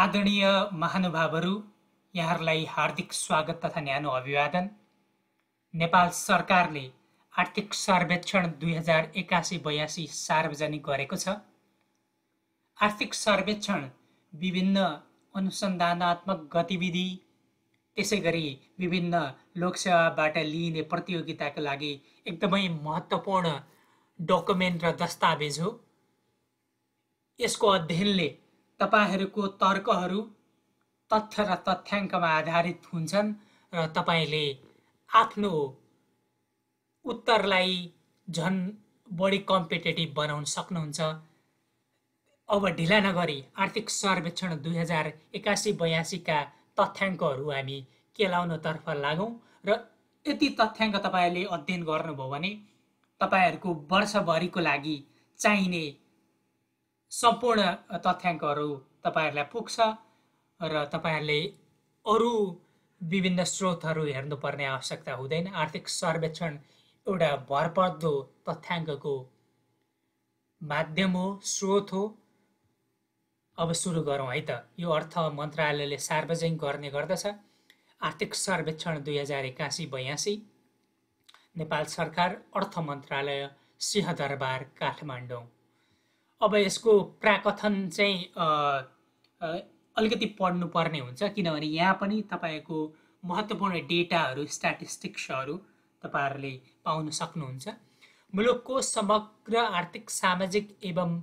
आदरणीय महानुभावहरू, यहाँहरूलाई हार्दिक स्वागत तथा न्यानो अभिवादन। नेपाल सरकारले आर्थिक सर्वेक्षण 2081-82 सार्वजनिक गरेको छ। आर्थिक सर्वेक्षण विभिन्न अनुसन्धानात्मक गतिविधि, त्यसैगरी विभिन्न लोकसेवाबाट लिइने प्रतियोगिताका लागि एकदमै महत्त्वपूर्ण डकुमेन्ट र दस्तावेज हो। यसको अध्ययनले तपाईहरूको तर्कहरू तथ्य र तथ्याङ्कमा आधारित हुन्छन् र तपाईले आफ्नो उत्तरलाई झन बढी कम्पिटेटिभ बनाउन सक्नुहुन्छ। अब ढिला नगरी आर्थिक सर्वेक्षण 2081-82 का तथ्याङ्कहरू हामी केलाउनतर्फ लागौँ र यति तथ्याङ्क तपाईले अध्ययन गर्नुभयो भने तपाईहरूको वर्षभरिको लागि चाहिने सम्पूर्ण तथ्याङ्कहरू तपाईहरुलाई पुग्छ र तपाईहरुले अरु विभिन्न स्रोतहरू हेर्नुपर्ने आवश्यकता हुँदैन। आर्थिक सर्वेक्षण एउटा भरपर्दो तथ्याङ्कको माध्यम हो, स्रोत हो। अब सुरु गरौँ है त। यो अर्थ मन्त्रालयले सार्वजनिक गर्ने गर्दछ। आर्थिक सर्वेक्षण 2081-82 नेपाल सरकार अर्थ मन्त्रालय सिंहदरबार काठमाडौँ। अब यसको प्राकथन चाहिँ अलिकति पढ्नुपर्ने हुन्छ, किनभने यहाँ पनि तपाईको महत्त्वपूर्ण डेटाहरू, स्ट्याटिस्टिक्सहरू तपाईहरुले पाउन सक्नुहुन्छ। मुलुकको समग्र आर्थिक, सामाजिक एवं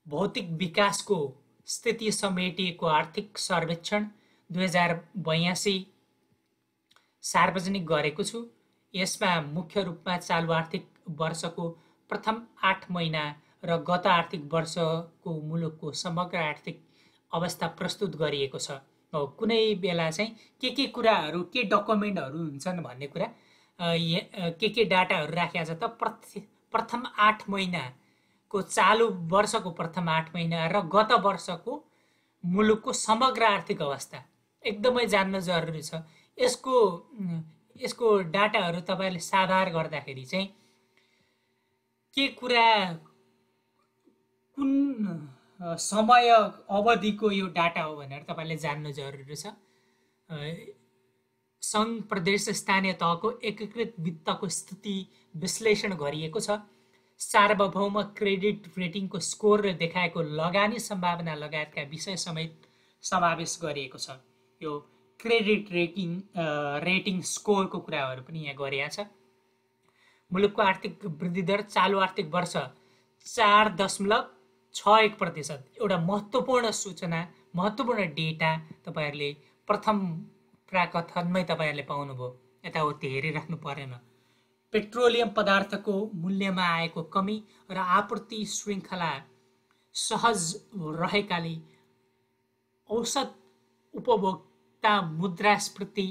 भौतिक विकासको स्थिति समेटिएको आर्थिक सर्वेक्षण 2082 सार्वजनिक गरेको छु। यसमा मुख्य रूपमा चालु आर्थिक वर्षको प्रथम 8 महिना र गत आर्थिक वर्षको मुलुकको समग्र आर्थिक अवस्था प्रस्तुत गरिएको छ। कुनै बेला चाहिँ के कुराहरू, के डकुमेन्टहरू हुन्छन् भन्ने कुरा, के डाटाहरू राखिएको छ त प्रथम 8 महिनाको, चालु वर्षको प्रथम 8 महिना र गत वर्षको मुलुकको समग्र आर्थिक अवस्था एकदमै जान्न जरुरी छ। यसको डाटाहरू तपाईले साभार गर्दाखेरि चाहिँ के कुरा, कुन समय अवधिको यो डाटा हो भनेर तपाईले जान्नु जरुरी छ। सङ्घ, प्रदेश, स्थानीय तहको एकीकृत वित्तको स्थिति विश्लेषण गरिएको छ। सार्वभौम क्रेडिट रेटिङको स्कोरले देखाएको लगानी सम्भावना लगायतका विषय समेत समावेश गरिएको छ। यो क्रेडिट रेटिङ स्कोरको कुराहरू पनि यहाँ गरिएको छ। मुलुकको आर्थिक वृद्धि दर चालु आर्थिक वर्ष 4.61%। एउटा महत्त्वपूर्ण सूचना, महत्त्वपूर्ण डेटा तपाईहरुले प्रथम प्राकथनमै तपाईहरुले पाउनुभयो। यताउति हेरिराख्नु परेन। पेट्रोलियम पदार्थको मूल्यमा आएको कमी र आपूर्ति श्रृङ्खला सहज रहेकाले औसत उपभोक्ता मुद्रास्फीति,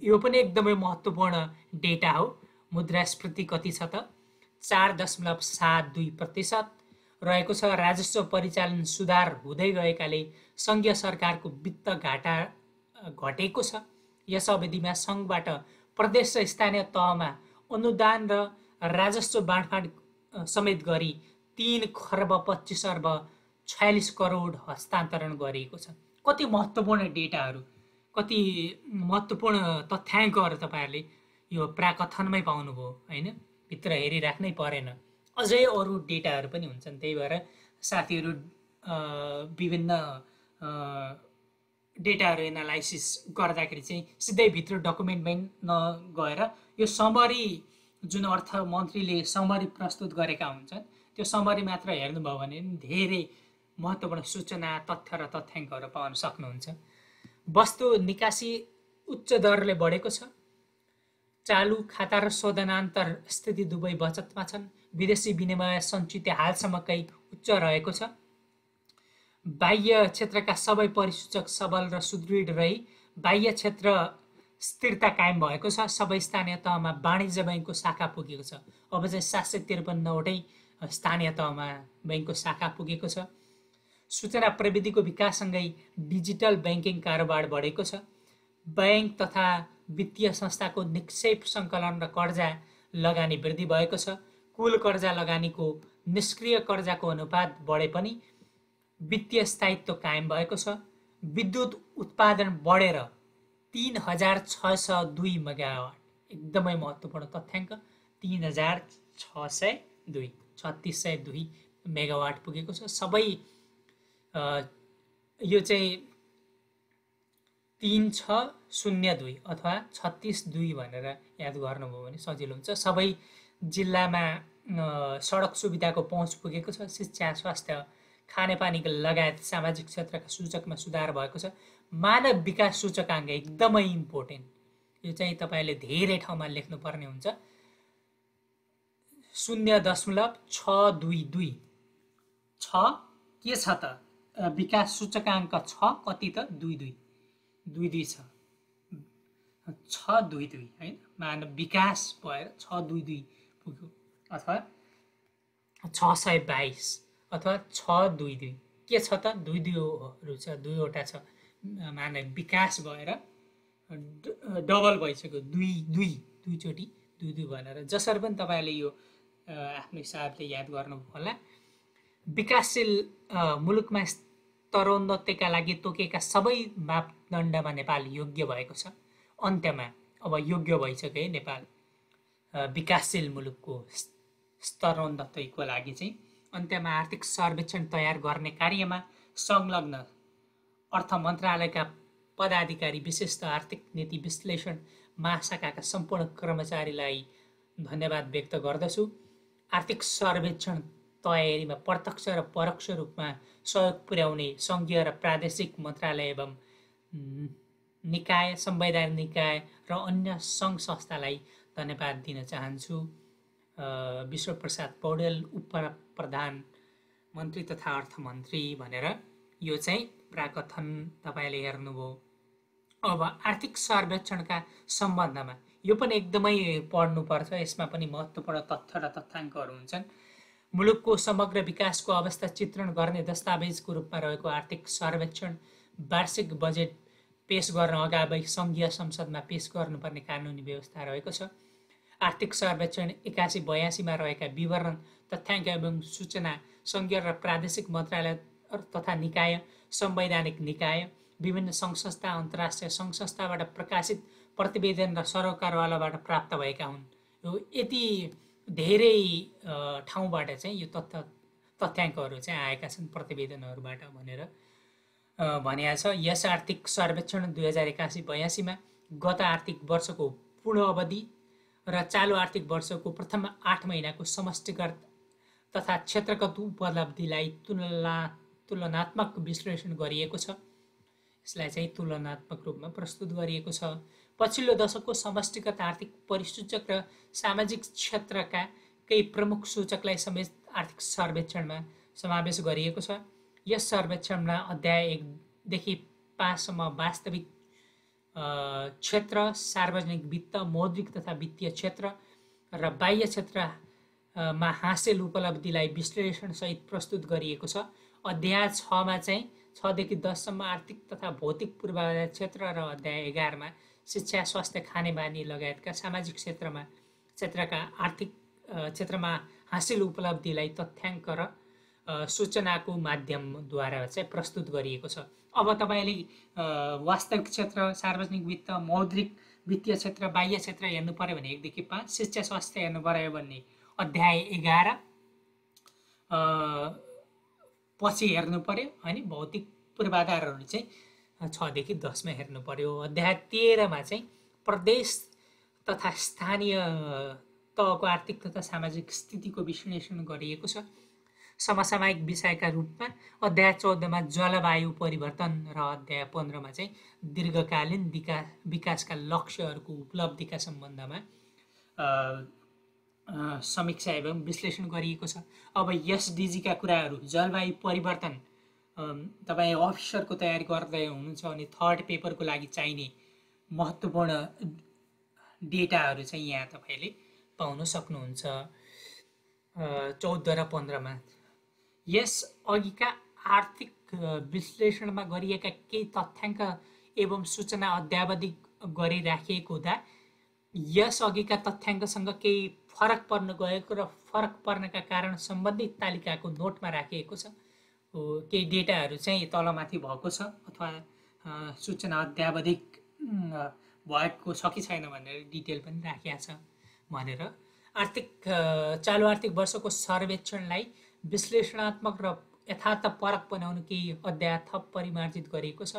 यो पनि एकदमै महत्त्वपूर्ण डेटा हो। मुद्रास्फीति कति छ त? 4.72% रहेको छ। राजस्व परिचालन सुधार हुँदै गएकाले सङ्घीय सरकारको वित्त घाटा घटेको छ। यस अवधिमा सङ्घबाट प्रदेश र स्थानीय तहमा अनुदान र राजस्व बाँडफाँड समेत गरी 3 खर्ब 25 अर्ब 46 करोड हस्तान्तरण गरिएको छ। कति महत्त्वपूर्ण डेटाहरू, कति महत्त्वपूर्ण तथ्याङ्कहरू तपाईहरुले यो प्राकथनमै पाउनुभयो हैन? भित्र हेरिराख्नै परेन। अझै अरू डेटाहरू पनि हुन्छन्। त्यही भएर साथीहरू विभिन्न डेटाहरू एनालाइसिस गर्दाखेरि चाहिँ सिधै भित्र डकुमेन्टमै नगएर यो समरी, जुन अर्थ मन्त्रीले समरी प्रस्तुत गरेका हुन्छन्, त्यो समरी मात्र हेर्नुभयो भने धेरै महत्त्वपूर्ण सूचना, तथ्य र तथ्याङ्कहरू पाउन सक्नुहुन्छ। वस्तु निकासी उच्च दरले बढेको छ। चालु खाता र शोधनान्तर स्थिति दुवै बचतमा छन्। विदेशी विनिमय सञ्चित हालसम्मकै उच्च रहेको छ। बाह्य क्षेत्रका सबै परिसूचक सबल र सुदृढ रही बाह्य क्षेत्र स्थिरता कायम भएको छ। सबै स्थानीय तहमा वाणिज्य बैङ्कको शाखा पुगेको छ। अब चाहिँ 753वटै स्थानीय तहमा बैङ्कको शाखा पुगेको छ। सूचना प्रविधिको विकाससँगै डिजिटल ब्याङ्किङ कारोबार बढेको छ। बैङ्क तथा वित्तीय संस्थाको निक्षेप सङ्कलन र कर्जा लगानी वृद्धि भएको छ। कुल कर्जा लगानीको निष्क्रिय कर्जाको अनुपात बढे पनि वित्तीय स्थायित्व कायम भएको छ। विद्युत उत्पादन बढेर 3602 मेगावाट, एकदमै महत्त्वपूर्ण तथ्याङ्क, 3602 3602 मेगावाट पुगेको छ। सबै यो चाहिँ 3602 अथवा 36.2 भनेर याद गर्नुभयो भने सजिलो हुन्छ। सबै जिल्लामा सडक सुविधाको पहुँच पुगेको छ। शिक्षा, स्वास्थ्य, खानेपानीको लगायत सामाजिक क्षेत्रका सूचकमा सुधार भएको छ। मानव विकास सूचकाङ्क एकदमै इम्पोर्टेन्ट, यो चाहिँ तपाईँले धेरै ठाउँमा लेख्नुपर्ने हुन्छ। 0.622 छ के छ त, विकास सूचकाङ्क छ कति त 22 छ, 622 हैन, मानव विकास भएर 622 पुग्यो, अथवा 622 अथवा 622 के छ त 22हरू छ, दुईवटा छ, मानव विकास भएर डबल भइसक्यो, दुईचोटि 22 भनेर। जसरी पनि तपाईँले यो आफ्नो हिसाबले याद गर्नु होला। विकासशील मुलुकमा स्तरोन्नतिका लागि तोकेका सबै मापदण्डमा नेपाल योग्य भएको छ। अन्त्यमा अब योग्य भइसक्यो है नेपाल विकासशील मुलुकको स्तरोन्नतिको लागि चाहिँ। अन्त्यमा आर्थिक सर्वेक्षण तयार गर्ने कार्यमा संलग्न अर्थ मन्त्रालयका पदाधिकारी, विशेषतः आर्थिक नीति विश्लेषण महाशाखाका सम्पूर्ण कर्मचारीलाई धन्यवाद व्यक्त गर्दछु। आर्थिक सर्वेक्षण तयारीमा प्रत्यक्ष र परोक्ष रूपमा सहयोग पुर्याउने सङ्घीय र प्रादेशिक मन्त्रालय एवं निकाय, संवैधानिक निकाय र अन्य सङ्घ संस्थालाई धन्यवाद दिन चाहन्छु। विश्वप्रसाद पौडेल, उपप्रधानमन्त्री तथा अर्थमन्त्री भनेर यो चाहिँ प्राकथन तपाईँले हेर्नुभयो। अब आर्थिक सर्वेक्षणका सम्बन्धमा यो पनि एकदमै पढ्नुपर्छ, यसमा पनि महत्त्वपूर्ण तथ्य र तथ्याङ्कहरू हुन्छन्। मुलुकको समग्र विकासको अवस्था चित्रण गर्ने दस्तावेजको रूपमा रहेको आर्थिक सर्वेक्षण वार्षिक बजेट पेश गर्न अगावै सङ्घीय संसदमा पेश गर्नुपर्ने कानुनी व्यवस्था रहेको छ। आर्थिक सर्वेक्षण 81-82 रहेका विवरण, तथ्याङ्क एवं सूचना सङ्घीय र प्रादेशिक मन्त्रालय तथा निकाय, संवैधानिक निकाय, विभिन्न सङ्घ संस्था, अन्तर्राष्ट्रिय सङ्घ संस्थाबाट प्रकाशित प्रतिवेदन र सरकारवालाबाट प्राप्त भएका हुन्। यो यति धेरै ठाउँबाट चाहिँ यो तथ्याङ्कहरू चाहिँ आएका छन् प्रतिवेदनहरूबाट भनेर भनिएको छ। यस आर्थिक सर्वेक्षण 2081-82 गत आर्थिक वर्षको पूर्ण अवधि र चालु आर्थिक वर्षको प्रथम 8 महिनाको समष्टिगत तथा क्षेत्रगत उपलब्धिलाई तुलनात्मक विश्लेषण गरिएको छ। यसलाई चाहिँ तुलनात्मक रूपमा प्रस्तुत गरिएको छ। पछिल्लो दशकको समष्टिगत आर्थिक परिसूचक र सामाजिक क्षेत्रका केही प्रमुख सूचकलाई समेत आर्थिक सर्वेक्षणमा समावेश गरिएको छ। यस सर्वेक्षणमा अध्याय 1 देखि 5 सम्म वास्तविक क्षेत्र, सार्वजनिक वित्त, मौद्रिक तथा वित्तीय क्षेत्र र बाह्य क्षेत्रमा हासिल उपलब्धिलाई विश्लेषणसहित प्रस्तुत गरिएको छ। अध्याय 6 मा चाहिँ 6 देखि 10 सम्म आर्थिक तथा भौतिक पूर्वाधार क्षेत्र र अध्याय 11 मा शिक्षा, स्वास्थ्य, खानेपानी लगायतका सामाजिक क्षेत्रका आर्थिक क्षेत्रमा हासिल उपलब्धिलाई तथ्याङ्क र सूचनाको माध्यमद्वारा चाहिँ प्रस्तुत गरिएको छ। अब तपाईँले वास्तविक क्षेत्र, सार्वजनिक वित्त, मौद्रिक वित्तीय क्षेत्र, बाह्य क्षेत्र हेर्नु पर्यो भने 1 देखि 5, शिक्षा स्वास्थ्य हेर्नु पर्यो भने अध्याय 11 पछि हेर्नु पर्यो, अनि भौतिक पूर्वाधारहरू चाहिँ 6 देखि 10 मा हेर्नु पर्यो। अध्याय 13 मा चाहिँ प्रदेश तथा स्थानीय तहको आर्थिक तथा सामाजिक स्थितिको विश्लेषण गरिएको छ। समसामयिक विषयका रूपमा अध्याय 14 मा जलवायु परिवर्तन र अध्याय 15 मा चाहिँ दीर्घकालीन विकासका लक्ष्यहरूको उपलब्धिका सम्बन्धमा समीक्षा एवं विश्लेषण गरिएको छ। अब एसडिजीका कुराहरू, जलवायु परिवर्तन, तपाईँ अफिसरको तयारी गर्दै हुनुहुन्छ भने थर्ड पेपरको लागि चाहिने महत्त्वपूर्ण डेटाहरू चाहिँ यहाँ तपाईँले पाउन सक्नुहुन्छ 14 र 15 मा। यस अघिका आर्थिक विश्लेषणमा गरिएका केही तथ्याङ्क एवं सूचना अद्यावधि गरिराखिएको हुँदा यस अघिका तथ्याङ्कसँग केही फरक पर्न गएको र फरक पर्नका कारण सम्बन्धित तालिकाको नोटमा राखिएको छ। केही डेटाहरू चाहिँ तलमाथि भएको छ अथवा सूचना अद्यावधिक भएको छ कि छैन भनेर डिटेल पनि राखिएको छ भनेर चालु आर्थिक वर्षको सर्वेक्षणलाई विश्लेषणात्मक र यथार्थपरक बनाउन केही अध्याय थप परिमार्जित गरिएको छ।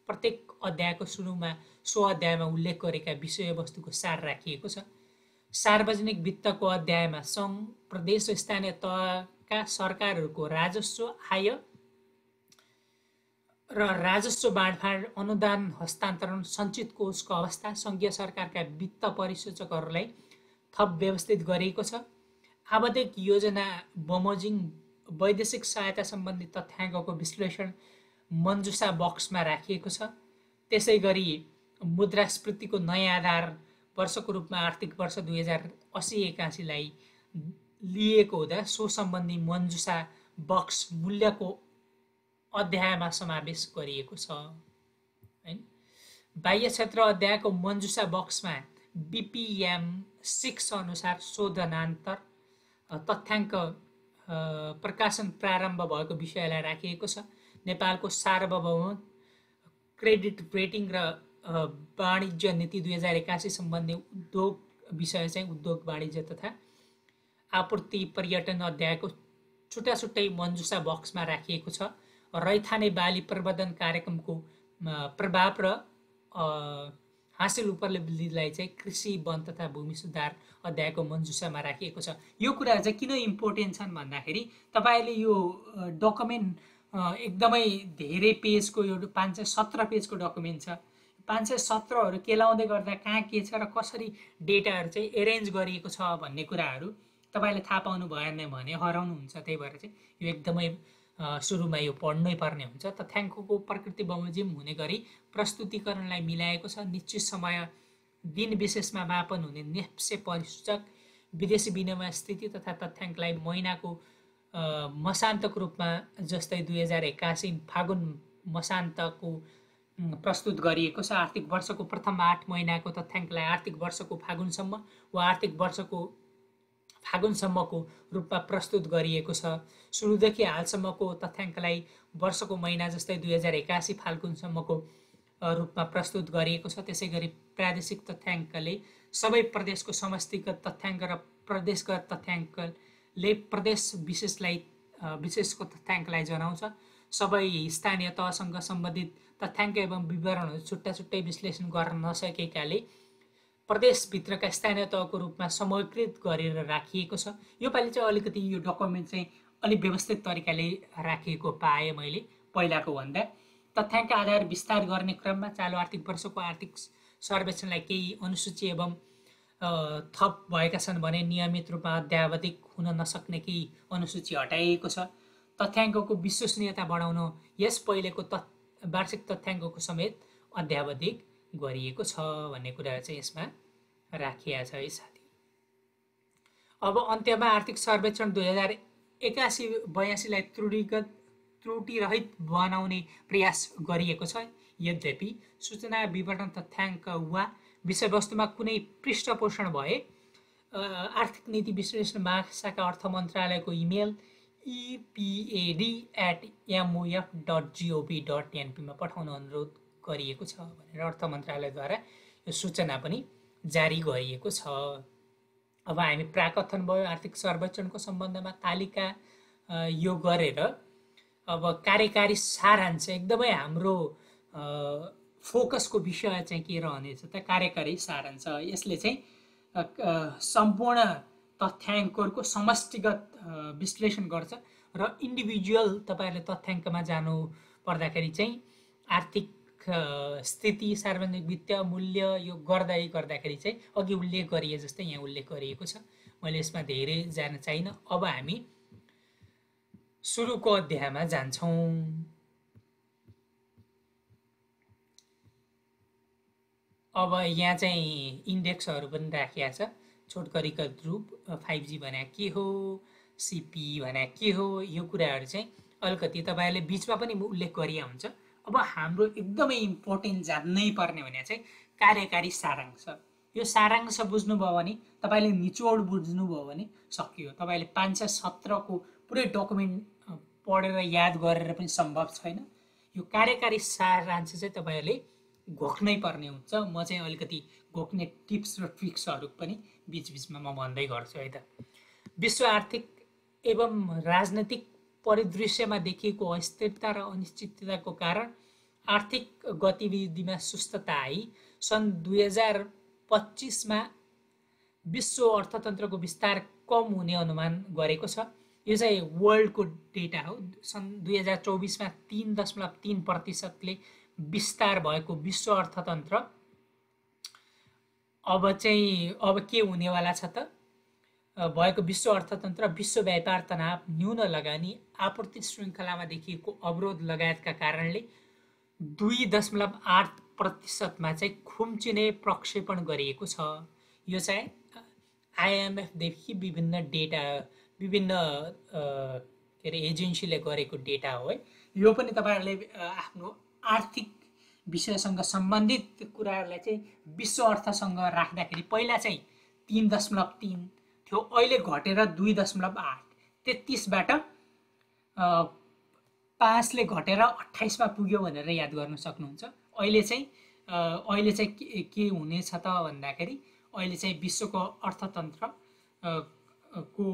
प्रत्येक अध्यायको सुरुमा सो अध्यायमा उल्लेख गरेका विषयवस्तुको सार राखिएको छ। सार्वजनिक वित्तको अध्यायमा सङ्घ, प्रदेश र स्थानीय तहका सरकारहरूको राजस्व, आय र राजस्व बाँडफाँड, अनुदान हस्तान्तरण, सञ्चित कोषको अवस्था, सङ्घीय सरकारका वित्त परिसूचकहरूलाई थप व्यवस्थित गरिएको छ। आवधिक योजना बमोजिम, वैदेशिक सहायता सम्बन्धी तथ्याङ्कको विश्लेषण मन्जुसा बक्समा राखिएको छ। त्यसै गरी मुद्रास्फीतिको नयाँ आधार वर्षको रूपमा आर्थिक वर्ष 2080-81लाई लिएको हुँदा सो सम्बन्धी मन्जुसा बक्स मूल्यको अध्यायमा समावेश गरिएको छ। हैन, बाह्य क्षेत्र अध्यायको मन्जुसा बक्समा BPM 6 अनुसार शोधनान्तर तथ्याङ्क प्रकाशन प्रारम्भ भएको विषयलाई राखिएको छ। नेपालको सार्वभौम क्रेडिट रेटिङ र वाणिज्य नीति 2081 सम्बन्धी उद्योग विषय चाहिँ उद्योग, वाणिज्य तथा आपूर्ति पर्यटन अध्यायको छुट्टा-छुट्टै मन्जुसा बक्समा राखिएको छ। रैथाने बाली प्रबन्धन कार्यक्रमको प्रभाव र हासिल उपलब्धिलाई चाहिँ कृषि, वन तथा भूमि सुधार अध्यायको मन्जुसामा राखिएको छ। यो कुराहरू चाहिँ किन इम्पोर्टेन्ट छन् भन्दाखेरि तपाईँले यो डकुमेन्ट एकदमै धेरै पेजको, यो 517 पेजको डकुमेन्ट छ। 517हरू केलाउँदै गर्दा कहाँ के छ र कसरी डेटाहरू चाहिँ एरेन्ज गरिएको छ भन्ने कुराहरू तपाईँले थाहा पाउनु भएन भने हराउनुहुन्छ। त्यही भएर चाहिँ यो एकदमै सुरुमा यो पढ्नै पर्ने हुन्छ। तथ्याङ्कको प्रकृति बमोजिम हुने गरी प्रस्तुतिकरणलाई मिलाएको छ। निश्चित समय दिन विशेषमा मापन हुने नेप्से परिसूचक, विदेशी विनिमय स्थिति तथा तथ्याङ्कलाई महिनाको मसान्तको रूपमा, जस्तै 2081 फागुन मसान्तको प्रस्तुत गरिएको छ। आर्थिक वर्षको प्रथम 8 महिनाको तथ्याङ्कलाई आर्थिक वर्षको फागुनसम्म वा आर्थिक वर्षको फागुनसम्मको रूपमा प्रस्तुत गरिएको छ। सुरुदेखि हालसम्मको तथ्याङ्कलाई वर्षको महिना जस्तै 2081 फाल्गुनसम्मको रूपमा प्रस्तुत गरिएको छ। त्यसै गरी प्रादेशिक तथ्याङ्कले सबै प्रदेशको समष्टिगत तथ्याङ्क र प्रदेशगत तथ्याङ्कले प्रदेश विशेषको तथ्याङ्कलाई जनाउँछ। सबै स्थानीय तहसँग सम्बन्धित तथ्याङ्क एवं विवरणहरू छुट्टा-छुट्टै विश्लेषण गर्न नसकेकाले प्रदेशभित्रका स्थानीय तहको रूपमा समूहीकृत गरेर राखिएको छ। योपालि चाहिँ अलिकति यो डकुमेन्ट चाहिँ अलिक व्यवस्थित तरिकाले राखिएको पाएँ मैले पहिलाको भन्दा। तथ्याङ्क आधार विस्तार गर्ने क्रममा चालु आर्थिक वर्षको आर्थिक सर्वेक्षणलाई केही अनुसूची एवं थप भएका छन् भने नियमित रूपमा अद्यावधिक हुन नसक्ने केही अनुसूची हटाइएको छ। तथ्याङ्कको विश्वसनीयता बढाउन यस पहिलेको वार्षिक तथ्याङ्कको समेत अद्यावधिक गरिएको छ भन्ने कुरा चाहिँ यसमा राखिएको छ है साथी। अब अन्त्यमा आर्थिक सर्वेक्षण 2081-82लाई त्रुटिरहित बनाउने प्रयास गरिएको छ। यद्यपि सूचना, विवरण, तथ्याङ्क वा विषयवस्तुमा कुनै पृष्ठपोषण भए आर्थिक नीति विश्लेषण महाशाखा अर्थ मन्त्रालयको इमेल epad@mof.gov.np मा पठाउन अनुरोध गरिएको छ भनेर अर्थ मन्त्रालयद्वारा यो सूचना पनि जारी गरिएको छ। अब हामी प्राकथन भयो आर्थिक सर्वेक्षणको सम्बन्धमा तालिका यो गरेर अब कार्यकारी सारांश एकदमै हाम्रो फोकसको विषय चाहिँ के रहनेछ त कार्यकारी सारांश। यसले चाहिँ सम्पूर्ण तथ्याङ्कहरूको समष्टिगत विश्लेषण गर्छ र इन्डिभिजुअल तपाईहरुले तथ्याङ्कमा जानु पर्दाखेरि चाहिँ आर्थिक स्थिति, सार्वजनिक वित्तीय मूल्य यो गर्दाखेरि चाहिँ अघि उल्लेख गरिए जस्तै यहाँ उल्लेख गरिएको छ। मैले यसमा धेरै जान चाहिन। अब हामी सुरुको अध्यायमा जान्छौँ। अब यहाँ चाहिँ इन्डेक्सहरू पनि राखिएको छ। छोटकरीका रूप 5G भने के हो, CP भने के हो, यो कुराहरू चाहिँ अलिकति तपाईहरुले बीचमा पनि उल्लेख गरिया हुन्छ। अब हाम्रो एकदमै इम्पोर्टेन्ट जान्नै पर्ने भने चाहिँ कार्यकारी सारांश। यो सारांश बुझ्नुभयो भने तपाईले निचोड बुझ्नुभयो भने सकियो। तपाईले 517 को पुरै डकुमेन्ट पढेर याद गरेर पनि सम्भव छैन। यो कार्यकारी सारांश चाहिँ तपाईहरुले घोक्नै पर्ने हुन्छ। म चाहिँ अलिकति घोक्ने टिप्स र ट्रिक्सहरु पनि बीचबीचमा म भन्दै गर्छु है त। विश्व आर्थिक एवं राजनीतिक परिदृश्यमा देखिएको अस्थिरता र अनिश्चितताको कारण आर्थिक गतिविधिमा सुस्तता आई सन् 2025 मा विश्व अर्थतन्त्रको विस्तार कम हुने अनुमान गरेको छ। यो चाहिँ वर्ल्डको डेटा हो। सन् 2024 मा 3.3% विस्तार भएको विश्व अर्थतन्त्र अब के हुनेवाला छ त भएको विश्व अर्थतन्त्र विश्व व्यापार तनाव, न्यून लगानी, आपूर्ति श्रृङ्खलामा देखिएको अवरोध लगायतका कारणले 2.8% मा चाहिँ खुम्चिने प्रक्षेपण गरिएको छ। यो चाहिँ IMF देखि विभिन्न के अरे एजेन्सीले गरेको डेटा हो है। यो पनि तपाईहरुले आफ्नो आर्थिक विषयसँग सम्बन्धित कुराहरुलाई चाहिँ विश्व अर्थसँग राख्दाखेरि पहिला चाहिँ 3.3 थियो, अहिले घटेर 2.8, 33 बाट 5 ले घटेर 28 मा पुग्यो भनेर याद गर्न सक्नुहुन्छ। अहिले चाहिँ के हुनेछ त भन्दाखेरि अहिले चाहिँ विश्वको अर्थतन्त्र को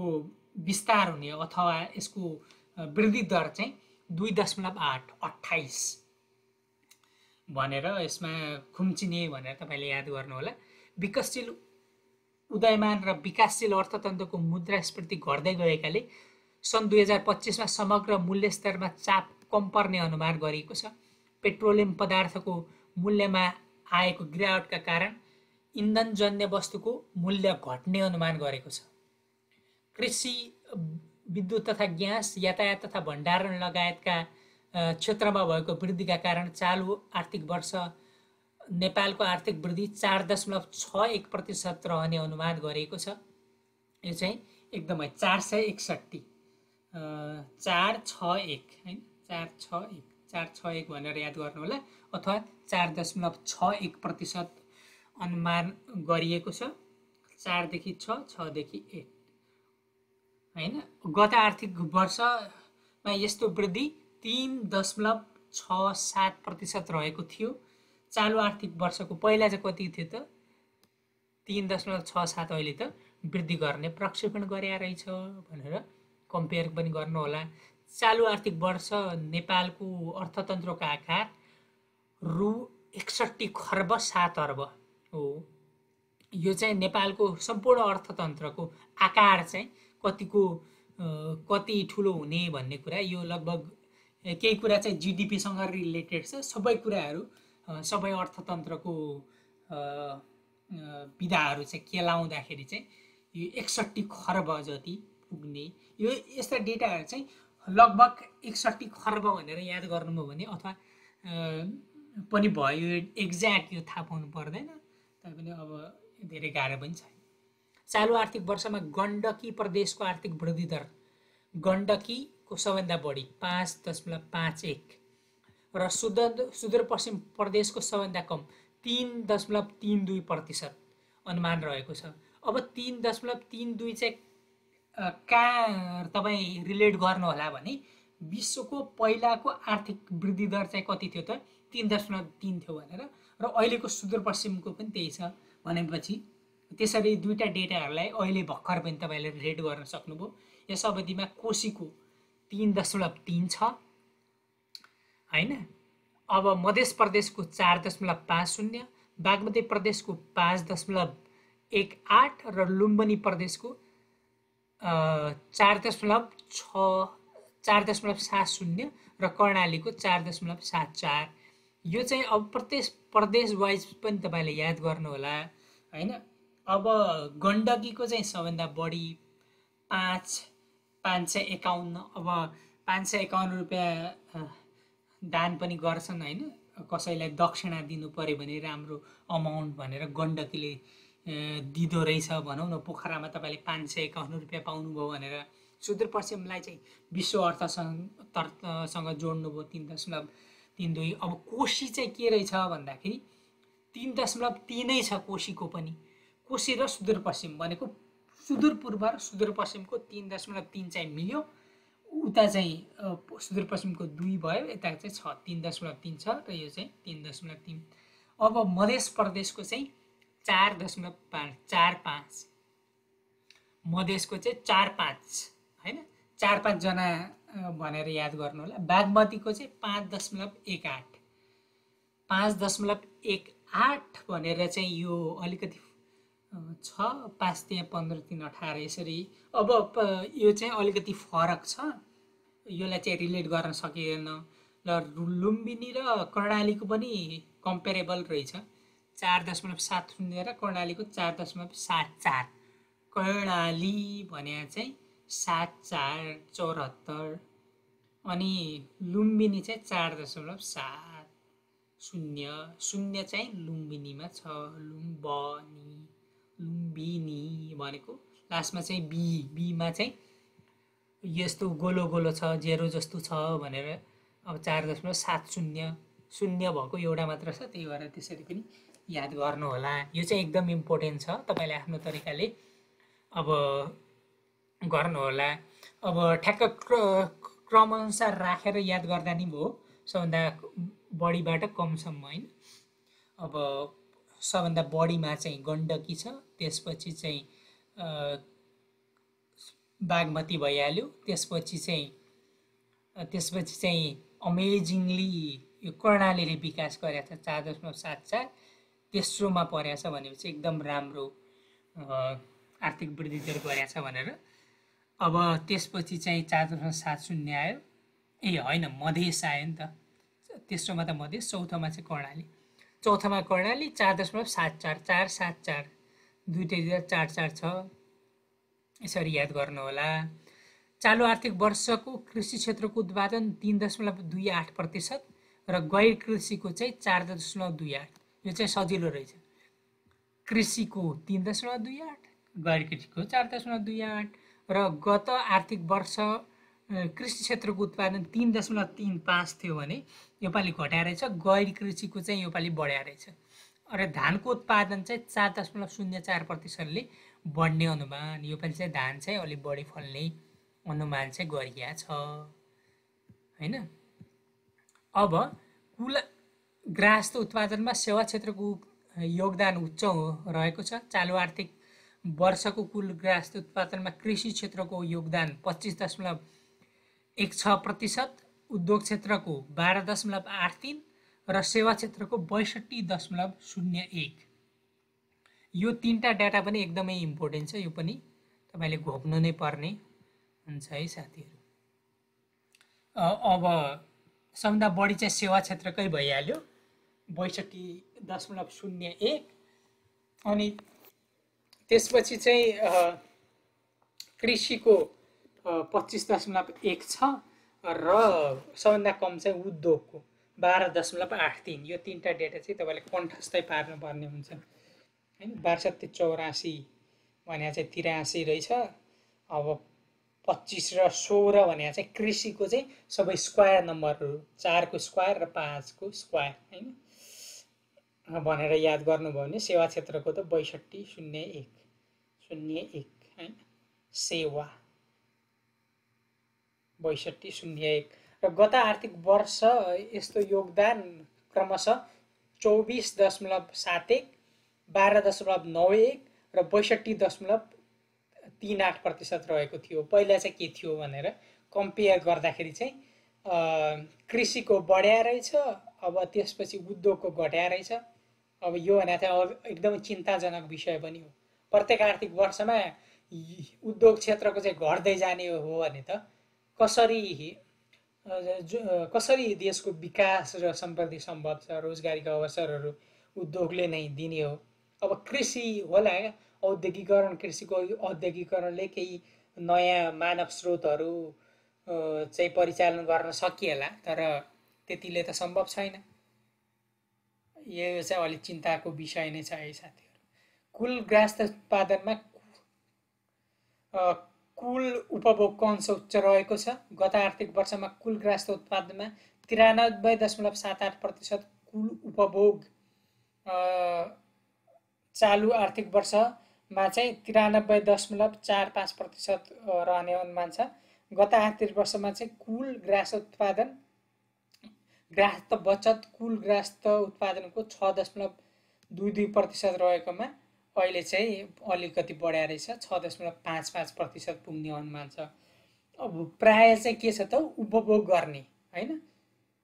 विस्तार हुने अथवा यसको वृद्धि दर चाहिँ 2.8 28 भनेर यसमा खुम्चिने भनेर तपाईले याद गर्नु होला। विकासशील, उदयमान र विकासशील अर्थतन्त्रको मुद्रास्फीति घट्दै गएकाले सन् 2025 मा समग्र मूल्य स्तरमा चाप कम पर्ने अनुमान गरिएको छ। पेट्रोलियम पदार्थको मूल्यमा आएको गिरावटका कारण इन्धनजन्य वस्तुको मूल्य घट्ने अनुमान गरेको छ। कृषि, विद्युत तथा ग्यास, यातायात तथा भण्डारण लगायतका क्षेत्रमा भएको वृद्धिका कारण चालु आर्थिक वर्ष नेपालको आर्थिक वृद्धि 4.61% रहने अनुमान गरिएको छ। यो चाहिँ एकदमै 461 461 हैन 461 भनेर याद गर्नु होला, अथवा 4.61% अनुमान गरिएको छ। 4 देखि 6, 6 देखि 1 हैन। गत आर्थिक वर्षमा यस्तो वृद्धि 3.67% रहेको थियो। चालु आर्थिक वर्षको पहिला चाहिँ कति थियो त 3.67, अहिले त वृद्धि गर्ने प्रक्षेपण गरे रहेछ भनेर कम्पेयर पनि गर्नु होला। चालु आर्थिक वर्ष नेपालको अर्थतन्त्रको आकार रु 61 खर्ब 7 अर्ब हो। यो चाहिँ नेपालको सम्पूर्ण अर्थतन्त्रको आकार चाहिँ कति ठुलो हुने भन्ने कुरा, यो लगभग केही कुरा चाहिँ जीडीपी सँग रिलेटेड छ। सबै कुराहरू सबै अर्थतन्त्रको विधाहरू चाहिँ केलाउँदाखेरि चाहिँ यो 61 खर्ब जति पुग्ने, यो यस्ता डेटाहरू चाहिँ लगभग 61 खर्ब भनेर याद गर्नुभयो भने अथवा पनि भयो। एक्ज्याक्ट यो थाहा पाउनु पर्दैन, तैपनि अब धेरै गाह्रो पनि छैन। चालु आर्थिक वर्षमा गण्डकी प्रदेशको आर्थिक वृद्धि दर गण्डकीको सबैभन्दा बढी 5.51 र सुदूरपश्चिम प्रदेशको सबैभन्दा कम 3.32% अनुमान रहेको छ। अब 3.32 चाहिँ कहाँ तपाईँ रिलेट गर्नु होला भने विश्वको पहिलाको आर्थिक वृद्धि दर चाहिँ कति थियो त 3.3 थियो भनेर, र अहिलेको सुदूरपश्चिमको पनि त्यही छ भनेपछि त्यसरी दुईटा डेटाहरूलाई अहिले भर्खर पनि तपाईले रिलेट गर्न सक्नुभयो। यस अवधिमा कोशीको 3.3 छ हैन। अब मध्य प्रदेशको 4.50, बागमती प्रदेशको 5.18 र लुम्बिनी प्रदेशको 4.70 र कर्णालीको 4.74। यो चाहिँ अब प्रदेश वाइज पनि तपाईले याद गर्नु होला हैन। अब गण्डकीको चाहिँ सबैभन्दा बढी 551, अब 551 रुपैयाँ दान पनि गर्छन् हैन। कसैलाई दक्षिणा दिनु पर्यो भने राम्रो अमाउन्ट भनेर गण्डकीले दिदो रहेछ भनौँ न। पोखरामा तपाईले 551 रुपैयाँ पाउनुभयो भनेर सुदूरपश्चिमलाई चाहिँ विश्व अर्थसँग जोड्नुभयो 3.32। अब कोशी चाहिँ के रहेछ भन्दाखेरि 3.3 नै छ कोशीको पनि। कोशी र सुदूरपश्चिम भनेको सुदूरपूर्व र सुदूरपश्चिमको 3.3 चाहिँ मिल्यो। उता चाहिँ सुदूरपश्चिमको 2 भयो, यता चाहिँ 3.3 छ र यो चाहिँ 3.3। अब मध्य प्रदेशको चाहिँ 4.45 मधेसको चाहिँ 4-5 हैन 4-5 जना भनेर याद गर्नु होला। बागमतीको चाहिँ 5.18 5.18 भनेर चाहिँ यो अलिकति छ 5 त्यहाँ 15 3 18 यसरी। अब यो चाहिँ अलिकति फरक छ, यसलाई चाहिँ रिलेट गर्न सकिएन। ल लुम्बिनी र कर्णालीको पनि कम्पेरेबल रहेछ, 4.70 र कर्णालीको 4.74। कर्णाली भने चाहिँ 7474 अनि लुम्बिनी चाहिँ 4.70 चाहिँ लुम्बिनीमा छ। लुम्बिनी भनेको लास्टमा चाहिँ बीमा चाहिँ यस्तो गोलो गोलो छ, जेरो जस्तो छ भनेर। अब 4.70 भएको एउटा मात्र छ, त्यही भएर त्यसरी पनि याद गर्नु होला। यो चाहिँ एकदम इम्पोर्टेन्ट छ, तपाईँले आफ्नो तरिकाले अब गर्नु होला। अब ठ्याक्क क्रमअनुसार राखेर याद गर्दा नि भयो, सबभन्दा बढीबाट कमसम्म हैन। अब सबभन्दा बढीमा चाहिँ गण्डकी छ, त्यसपछि चाहिँ बागमती भइहाल्यो, त्यसपछि चाहिँ अमेजिङली यो कर्णालीले विकास गरेको छ 4.74। तेस्रोमा परेको छ भनेपछि एकदम राम्रो आर्थिक वृद्धि दर गरेको छ भनेर। अब त्यसपछि चाहिँ 4.70 आयो, ए होइन मधेस आयो नि त, तेस्रोमा त मधेस, चौथोमा चाहिँ कर्णाली। चौथोमा कर्णाली 4.74 474 दुईटैतिर 44 छ, यसरी याद गर्नु होला। चालु आर्थिक वर्षको कृषि क्षेत्रको उत्पादन 3.28% र गैर कृषिको चाहिँ 4.28। यो चाहिँ सजिलो रहेछ। कृषिको 3.28, गैर कृषिको 4.28 र गत आर्थिक वर्ष कृषि क्षेत्रको उत्पादन 3.35 थियो भने योपालि घटाएर रहेछ। गैर कृषिको चाहिँ योपालि बढाएर रहेछ। र धानको उत्पादन चाहिँ 4.04%ले बढ्ने अनुमान। योपालि चाहिँ धान चाहिँ अलि बढी फल्ने अनुमान चाहिँ गरिया छ हैन। अब कुल ग्राहस्थ उत्पादनमा सेवा क्षेत्रको योगदान उच्च रहेको छ। चालु आर्थिक वर्षको कुल ग्राहस्थ उत्पादनमा कृषि क्षेत्रको योगदान 25.16%, उद्योग क्षेत्रको 12.83 र सेवा क्षेत्रको 62.01। यो तीनटा डाटा पनि एकदमै इम्पोर्टेन्ट छ, यो पनि तपाईले घोक्नु नै पर्ने हुन्छ है साथीहरु। अब सबभन्दा बढी चाहिँ सेवा क्षेत्रकै भइहाल्यो 62.01 अनि त्यसपछि चाहिँ कृषिको 25.1 छ र सबभन्दा कम चाहिँ उद्योगको 12.83। यो तीनटा डेटा चाहिँ तपाईले कण्ठस्थै पार्नुपर्ने हुन्छ हैन। 6284 भने चाहिँ 83 रहेछ। अब 25 र 16 भने चाहिँ कृषिको चाहिँ सबै स्क्वायर नम्बरहरु 4 को स्क्वायर र 5 को स्क्वायर हैन भनेर याद गर्नुभयो भने सेवा क्षेत्रको त 62.01 हैन। सेवा 62.01 र गत आर्थिक वर्ष यस्तो योगदान क्रमशः 24.71, 12.91 र 62.38% रहेको थियो। पहिला चाहिँ के थियो भनेर कम्पेयर गर्दाखेरि चाहिँ कृषिको बढ्या रहेछ, अब त्यसपछि उद्योगको घट्या रहेछ। अब यो भने चाहिँ एकदमै चिन्ताजनक विषय पनि हो। प्रत्येक आर्थिक वर्षमा उद्योग क्षेत्रको चाहिँ घट्दै जाने हो भने त कसरी देशको विकास र समृद्धि सम्भव छ? रोजगारीका अवसरहरू उद्योगले नै दिने हो। अब कृषि होला, औद्योगिकरण, कृषिको औद्योगिकरणले केही नयाँ मानव स्रोतहरू चाहिँ परिचालन गर्न सकिएला, तर त्यतिले त सम्भव छैन। यो चाहिँ अलि चिन्ताको विषय नै छ है साथीहरु। कुल ग्राहस्थ उत्पादनमा कुल उपभोगको अंश उच्च रहेको छ। गत आर्थिक वर्षमा कुल ग्राहस्थ उत्पादनमा 93.78% कुल उपभोग चालु आर्थिक वर्षमा चाहिँ 93.45% रहने अनुमान छ। गत आर्थिक वर्षमा चाहिँ कुल ग्रास उत्पादन ग्राहस्थ बचत कुल ग्राहस्थ उत्पादनको 6.22% रहेकोमा अहिले चाहिँ अलिकति बढ्या रहेछ 6.55% पुग्ने अनुमान छ। अब प्राय चाहिँ के छ त उपभोग गर्ने हैन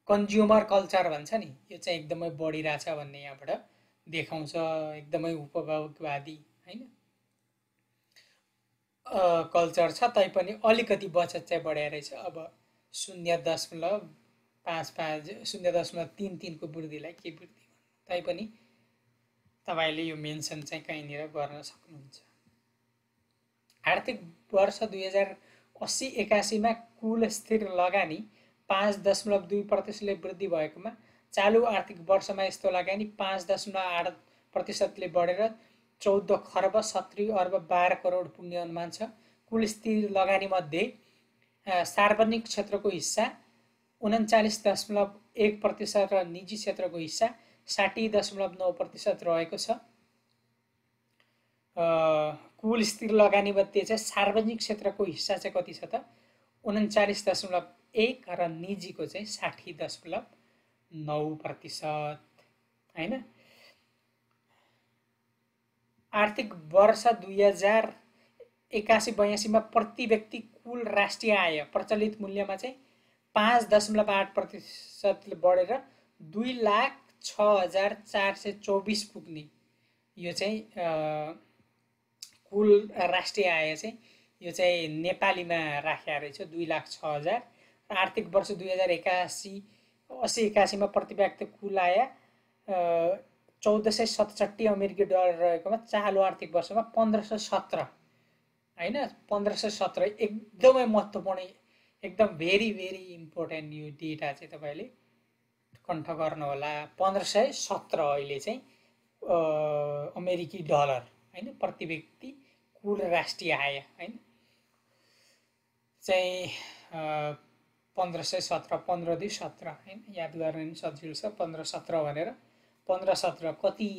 कन्ज्युमर कल्चर भन्छ नि यो चाहिँ एकदमै बढिरहेछ भन्ने यहाँबाट देखाउँछ एकदमै उपभोगवादी हैन कल्चर छ तैपनि अलिकति बचत चाहिँ बढ्या रहेछ। अब 0.55 को वृद्धिलाई के वृद्धि भन्नु तैपनि तपाईले यो मेन्सन चाहिँ कहीँनिर गर्न सक्नुहुन्छ। आर्थिक वर्ष 2080-81 मा कुल स्थिर लगानी 5.2% ले वृद्धि भएकोमा चालु आर्थिक वर्षमा यस्तो लगानी 5.8% ले बढेर 14 खर्ब 70 अर्ब 12 करोड पुग्ने अनुमान छ। कुल स्थिर लगानी मध्ये सार्वजनिक क्षेत्रको हिस्सा 39.1% र निजी क्षेत्रको हिस्सा 60.9% रहेको छ। कुल स्थिर लगानी मध्ये चाहिँ सार्वजनिक क्षेत्रको हिस्सा चाहिँ कति छ त 39.1 र निजीको चाहिँ 60.9% हैन। आर्थिक वर्ष 2081-82 मा प्रति व्यक्ति कुल राष्ट्रिय आय प्रचलित मूल्यमा चाहिँ 5.8% ले बढेर 2,06,424 पुग्ने यो चाहिँ कुल राष्ट्रिय आय चाहिँ यो चाहिँ नेपालीमा राखेको रहेछ 2,06,000 र आर्थिक वर्ष 2081-81 मा प्रति व्यक्ति कुल आय 1467 अमेरिकी डलर रहेकोमा चालु आर्थिक वर्षमा 1517 हैन 1517 एकदमै महत्त्वपूर्ण एकदम भेरी इम्पोर्टेन्ट यो डेटा चाहिँ तपाईले कन्ठ गर्नु होला। 1517 अहिले चाहिँ अमेरिकी डलर हैन प्रति व्यक्ति कुल राष्ट्रिय आय हैन चाहिँ 1517 15-17 हैन याद गर्न नि सजिलो छ 15-17 भनेर 15-17 कति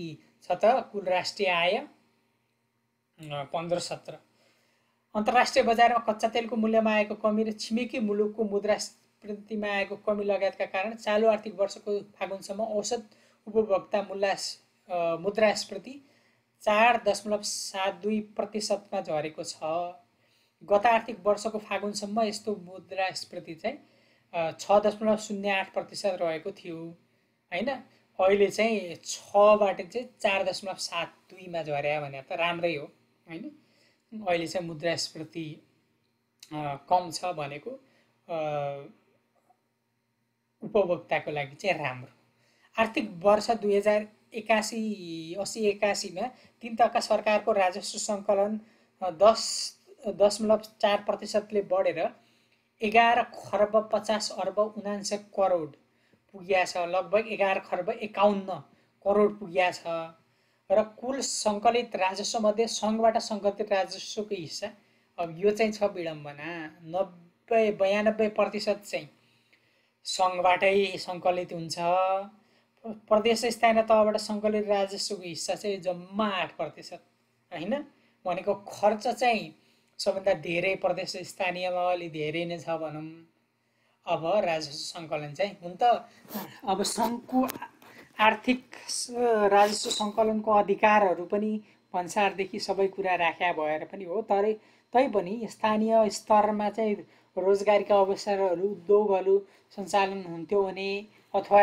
छ त कुल राष्ट्रिय आय 15-17। अन्तर्राष्ट्रिय बजारमा कच्चा तेलको मूल्यमा आएको कमी र छिमेकी मुलुकको मुद्रास्फीतिमा आएको कमी लगायतका कारण चालु आर्थिक वर्षको फागुनसम्म औसत उपभोक्ता मुद्रास्फीति 4.72% मा झरेको छ। गत आर्थिक वर्षको फागुनसम्म यस्तो मुद्रास्फीति चाहिँ 6.08% रहेको थियो हैन। अहिले चाहिँ 6 बाट चाहिँ 4.72 मा झर्या भने त राम्रै हो हैन। अहिले चाहिँ मुद्रास्फीति कम छ भनेको उपभोक्ताको लागि चाहिँ राम्रो। आर्थिक वर्ष 2081-81 मा 3 तहका सरकारको राजस्व सङ्कलन 10.4% ले बढेर 11 खर्ब 50 अर्ब 79 करोड पुग्या छ। लगभग 11 खर्ब 51 करोड पुग्या छ र कुल सङ्कलित राजस्व मध्ये सङ्घबाट सङ्कलित राजस्वको हिस्सा अब यो चाहिँ छ विडम्बना 90-92% चाहिँ सङ्घबाटै सङ्कलित हुन्छ। प्रदेश स्थानीय तहबाट सङ्कलित राजस्वको हिस्सा चाहिँ जम्मा 8% हैन भनेको खर्च चाहिँ सबभन्दा धेरै प्रदेश स्थानीयमा अलि धेरै नै छ भनौँ। अब राजस्व सङ्कलन चाहिँ हुन त अब सङ्घको आर्थिक राजस्व सङ्कलनको अधिकारहरू पनि भन्सारदेखि सबै कुरा राख्या भएर पनि हो तैपनि स्थानीय स्तरमा चाहिँ रोजगारीका अवसरहरू उद्योगहरू सञ्चालन हुन्थ्यो भने अथवा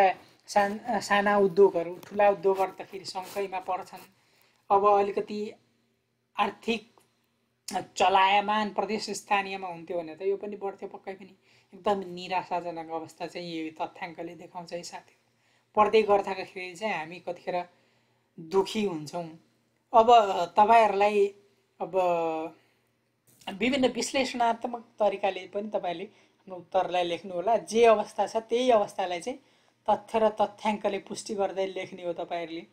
साना उद्योगहरू ठुला उद्योगहरू त फेरि सङ्घैमा पर्छन्। अब अलिकति आर्थिक चलायमान प्रदेश स्थानीयमा हुन्थ्यो भने त यो पनि बढ्थ्यो पक्कै पनि। एकदम निराशाजनक अवस्था चाहिँ यो तथ्याङ्कले देखाउँछ है साथी। पढ्दै गर्दाखेरि चाहिँ हामी कतिखेर दुखी हुन्छौँ। अब तपाईहरुलाई अब विभिन्न विश्लेषणात्मक तरिकाले पनि तपाईले आफ्नो उत्तरलाई लेख्नु होला। जे अवस्था छ त्यही अवस्थालाई चाहिँ तथ्य र तथ्याङ्कले पुष्टि गर्दै लेख्ने हो तपाईहरुले।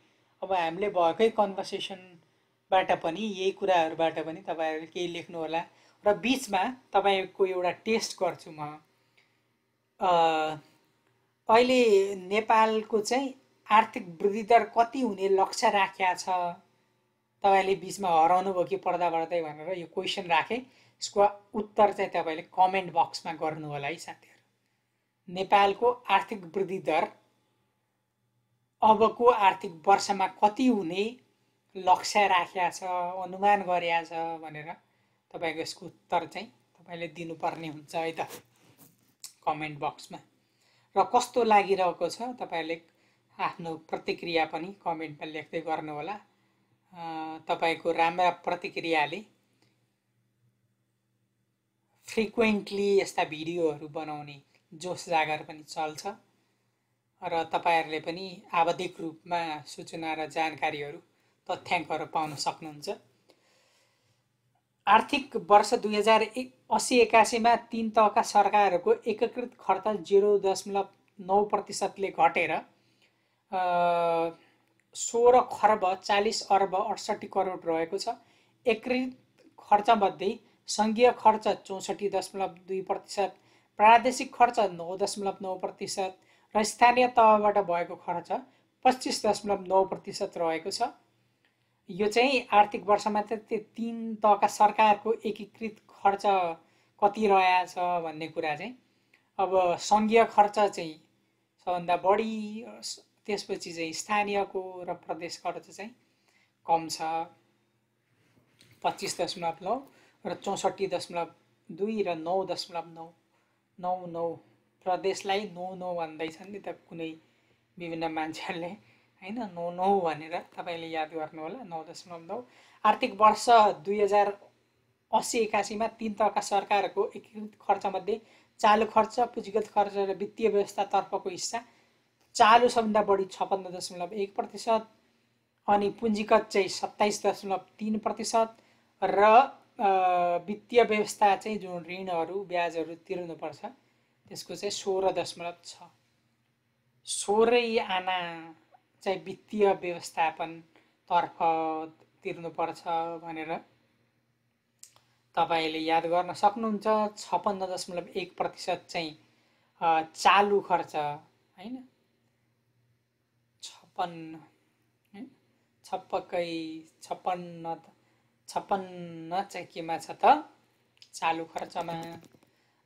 अब हामीले भएकै कन्भर्सेसनबाट पनि यही कुराहरुबाट पनि तपाईहरुले केही लेख्नु होला र बीचमा तपाईको एउटा टेस्ट गर्छु म। अहिले नेपालको चाहिँ आर्थिक वृद्धि दर कति हुने लक्ष्य राख्या छ? तपाईले बीचमा हराउनु भयो कि पढ्दा पढ्दै भनेर यो क्वेशन राखे। यसको उत्तर चाहिँ तपाईँले कमेन्ट बक्समा गर्नु होला है साथीहरू। नेपालको आर्थिक वृद्धि दर अबको आर्थिक वर्षमा कति हुने लक्ष्य राखेको छ, अनुमान गरेको छ भनेर तपाईँको यसको उत्तर चाहिँ तपाईँले दिनुपर्ने हुन्छ है त कमेन्ट बक्समा। र कस्तो लागिरहेको छ तपाईँले आफ्नो प्रतिक्रिया पनि कमेन्टमा लेख्दै गर्नुहोला। तपाईँको राम्रा प्रतिक्रियाले फ्रिक्वेन्टली यस्ता भिडियोहरू बनाउने जोस जागर पनि चल्छ र तपाईँहरूले पनि आवधिक रूपमा सूचना र जानकारीहरू तथ्याङ्कहरू पाउन सक्नुहुन्छ। आर्थिक वर्ष 2080-81मा 3 तहका सरकारहरूको एकीकृत खर्च 0.9%ले घटेर 16 खर्ब 40 अर्ब 68 करोड रहेको छ। एकीकृत खर्चमध्ये सङ्घीय खर्च 64.2%, प्रादेशिक खर्च 9.9% र स्थानीय तहबाट भएको खर्च 25.9% रहेको छ। यो चाहिँ आर्थिक वर्षमा चाहिँ 3 तहका सरकारको एकीकृत खर्च कति रहेछ भन्ने कुरा चाहिँ अब सङ्घीय खर्च चाहिँ सबभन्दा बढी, त्यसपछि चाहिँ स्थानीयको र प्रदेश खर्च चाहिँ कम छ 25.9 र 64.2 र 9.99 प्रदेशलाई 9 भन्दैछन् नि त कुनै विभिन्न मान्छेहरूले हैन 9 भनेर तपाईले याद गर्नु होला 9.9। आर्थिक वर्ष 2080-81मा 3 तहका सरकारको एकीकृत खर्चमध्ये चालु खर्च, पुँजीगत खर्च र वित्तीय व्यवस्थातर्फको हिस्सा चालु सबभन्दा बढी 56.1% अनि पुँजीगत चाहिँ 27.3% र वित्तीय व्यवस्था चाहिँ जुन ऋणहरू ब्याजहरू तिर्नुपर्छ त्यसको चाहिँ 16.6। 16 आना चाहिँ वित्तीय व्यवस्थापन तर्फ तिर्नुपर्छ भनेर तपाईले याद गर्न सक्नुहुन्छ। 56.1% चाहिँ चालु खर्च हैन 56 चाहिँ केमा छ त चालु खर्चमा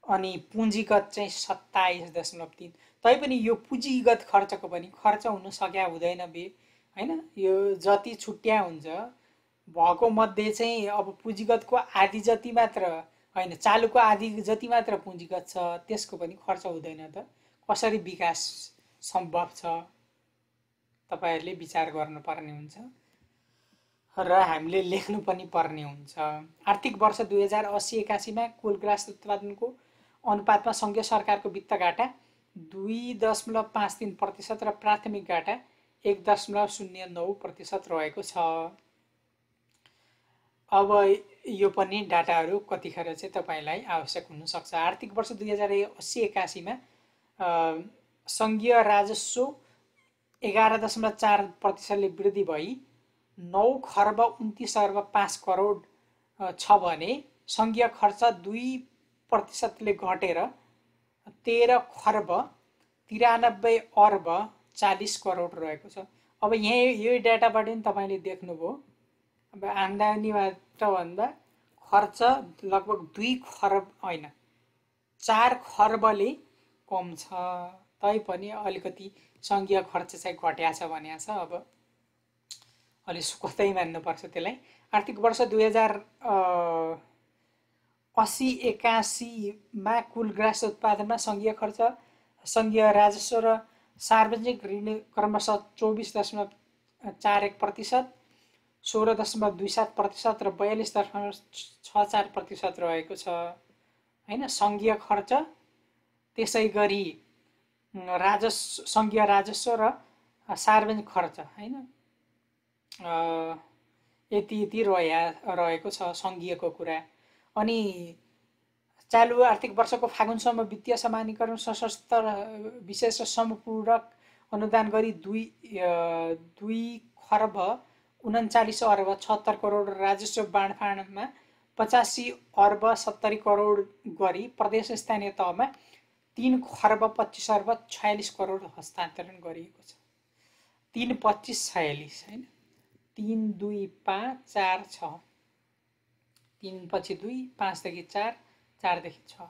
अनि पुँजीगत चाहिँ 27.3। तैपनि यो पुँजीगत खर्चको पनि खर्च हुन सक्या हुँदैन बे हैन। यो जति छुट्या हुन्छ भएको मध्ये चाहिँ अब पुँजीगतको आधी जति मात्र हैन, चालुको आधी जति मात्र पुँजीगत छ त्यसको पनि खर्च हुँदैन त कसरी विकास सम्भव छ तपाईहरुले विचार गर्नुपर्ने हुन्छ र हामीले लेख्नु पनि पर्ने हुन्छ। आर्थिक वर्ष 2080-81मा कुल ग्रास उत्पादनको अनुपातमा सङ्घीय सरकारको वित्त घाटा 2.53% र प्राथमिक घाटा 1.09% रहेको छ। अब यो पनि डाटाहरू कतिखेर चाहिँ तपाईलाई आवश्यक हुन सक्छ। आर्थिक वर्ष 2080-81मा सङ्घीय राजस्व 11.4% ले वृद्धि भई 9 खर्ब 29 अर्ब 5 करोड छ भने सङ्घीय खर्च 2% ले घटेर 13 खर्ब 93 अर्ब 40 करोड रहेको छ। अब यही डाटाबाट नि तपाईले देख्नुभयो अब आम्दानीबाट भन्दा खर्च लगभग 2 खर्ब हैन 4 खर्बले कम छ। तैपनि अलिकति सङ्घीय खर्च चाहिँ घट्या छ भन्या छ। अब अलि सुखदै मान्नुपर्छ त्यसलाई। आर्थिक वर्ष 2080-81 मा कुल ग्रास उत्पादनमा सङ्घीय खर्च, सङ्घीय राजस्व र सार्वजनिक ऋण क्रमशः 24.41%, 16.27% र 42.64% रहेको छ हैन। सङ्घीय खर्च त्यसै गरी सङ्घीय राजस्व र सार्वजनिक खर्च हैन यति रहेको छ सङ्घीयको कुरा। अनि चालु आर्थिक वर्षको फागुनसम्म वित्तीय समानीकरण सशस्त्र विशेष समपूरक अनुदान गरी 2 खर्ब 39 अर्ब 76 करोड राजस्व बाँडफाँडमा 85 अर्ब 70 करोड गरी प्रदेश स्थानीय तहमा 3 खर्ब 25 अर्ब 46 करोड हस्तान्तरण गरिएको छ। 3 25 46 हैन 3 2 5 4 6 3 पछि 2, 5 देखि 4, 4 देखि 6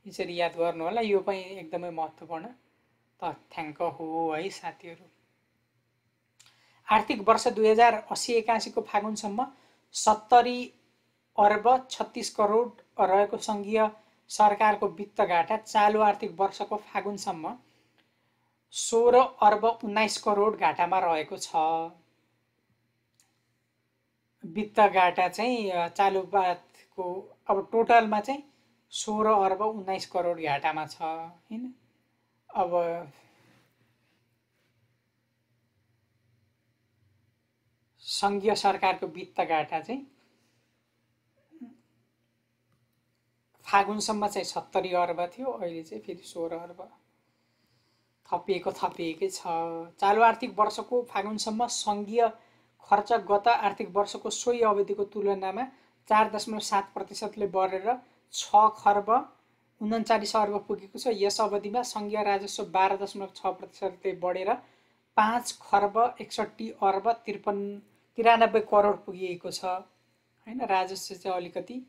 यसरी याद गर्नु होला। यो पनि एकदमै महत्त्वपूर्ण तथ्याङ्क हो है साथीहरू। आर्थिक वर्ष 2080-81 को फागुनसम्म 70 अर्ब 36 करोड रहेको सङ्घीय सरकारको वित्त घाटा चालु आर्थिक वर्षको फागुनसम्म 16 अर्ब 19 करोड घाटामा रहेको छ। वित्त घाटा चाहिँ चालु को अब टोटलमा चाहिँ 16 अर्ब 19 करोड घाटामा छ हैन। अब सङ्घीय सरकारको वित्त घाटा चाहिँ फागुनसम्म चाहिँ 70 अर्ब थियो, अहिले चाहिँ फेरि 16 अर्ब थपिएकै छ। चालु आर्थिक वर्षको फागुनसम्म सङ्घीय खर्च गत आर्थिक वर्षको सोही अवधिको तुलनामा 4.7% बढेर 6 खर्ब 39 अर्ब पुगेको छ। यस अवधिमा सङ्घीय राजस्व 12.6% बढेर 5 खर्ब 61 अर्ब 93 करोड पुगेको छ हैन। राजस्व चाहिँ अलिकति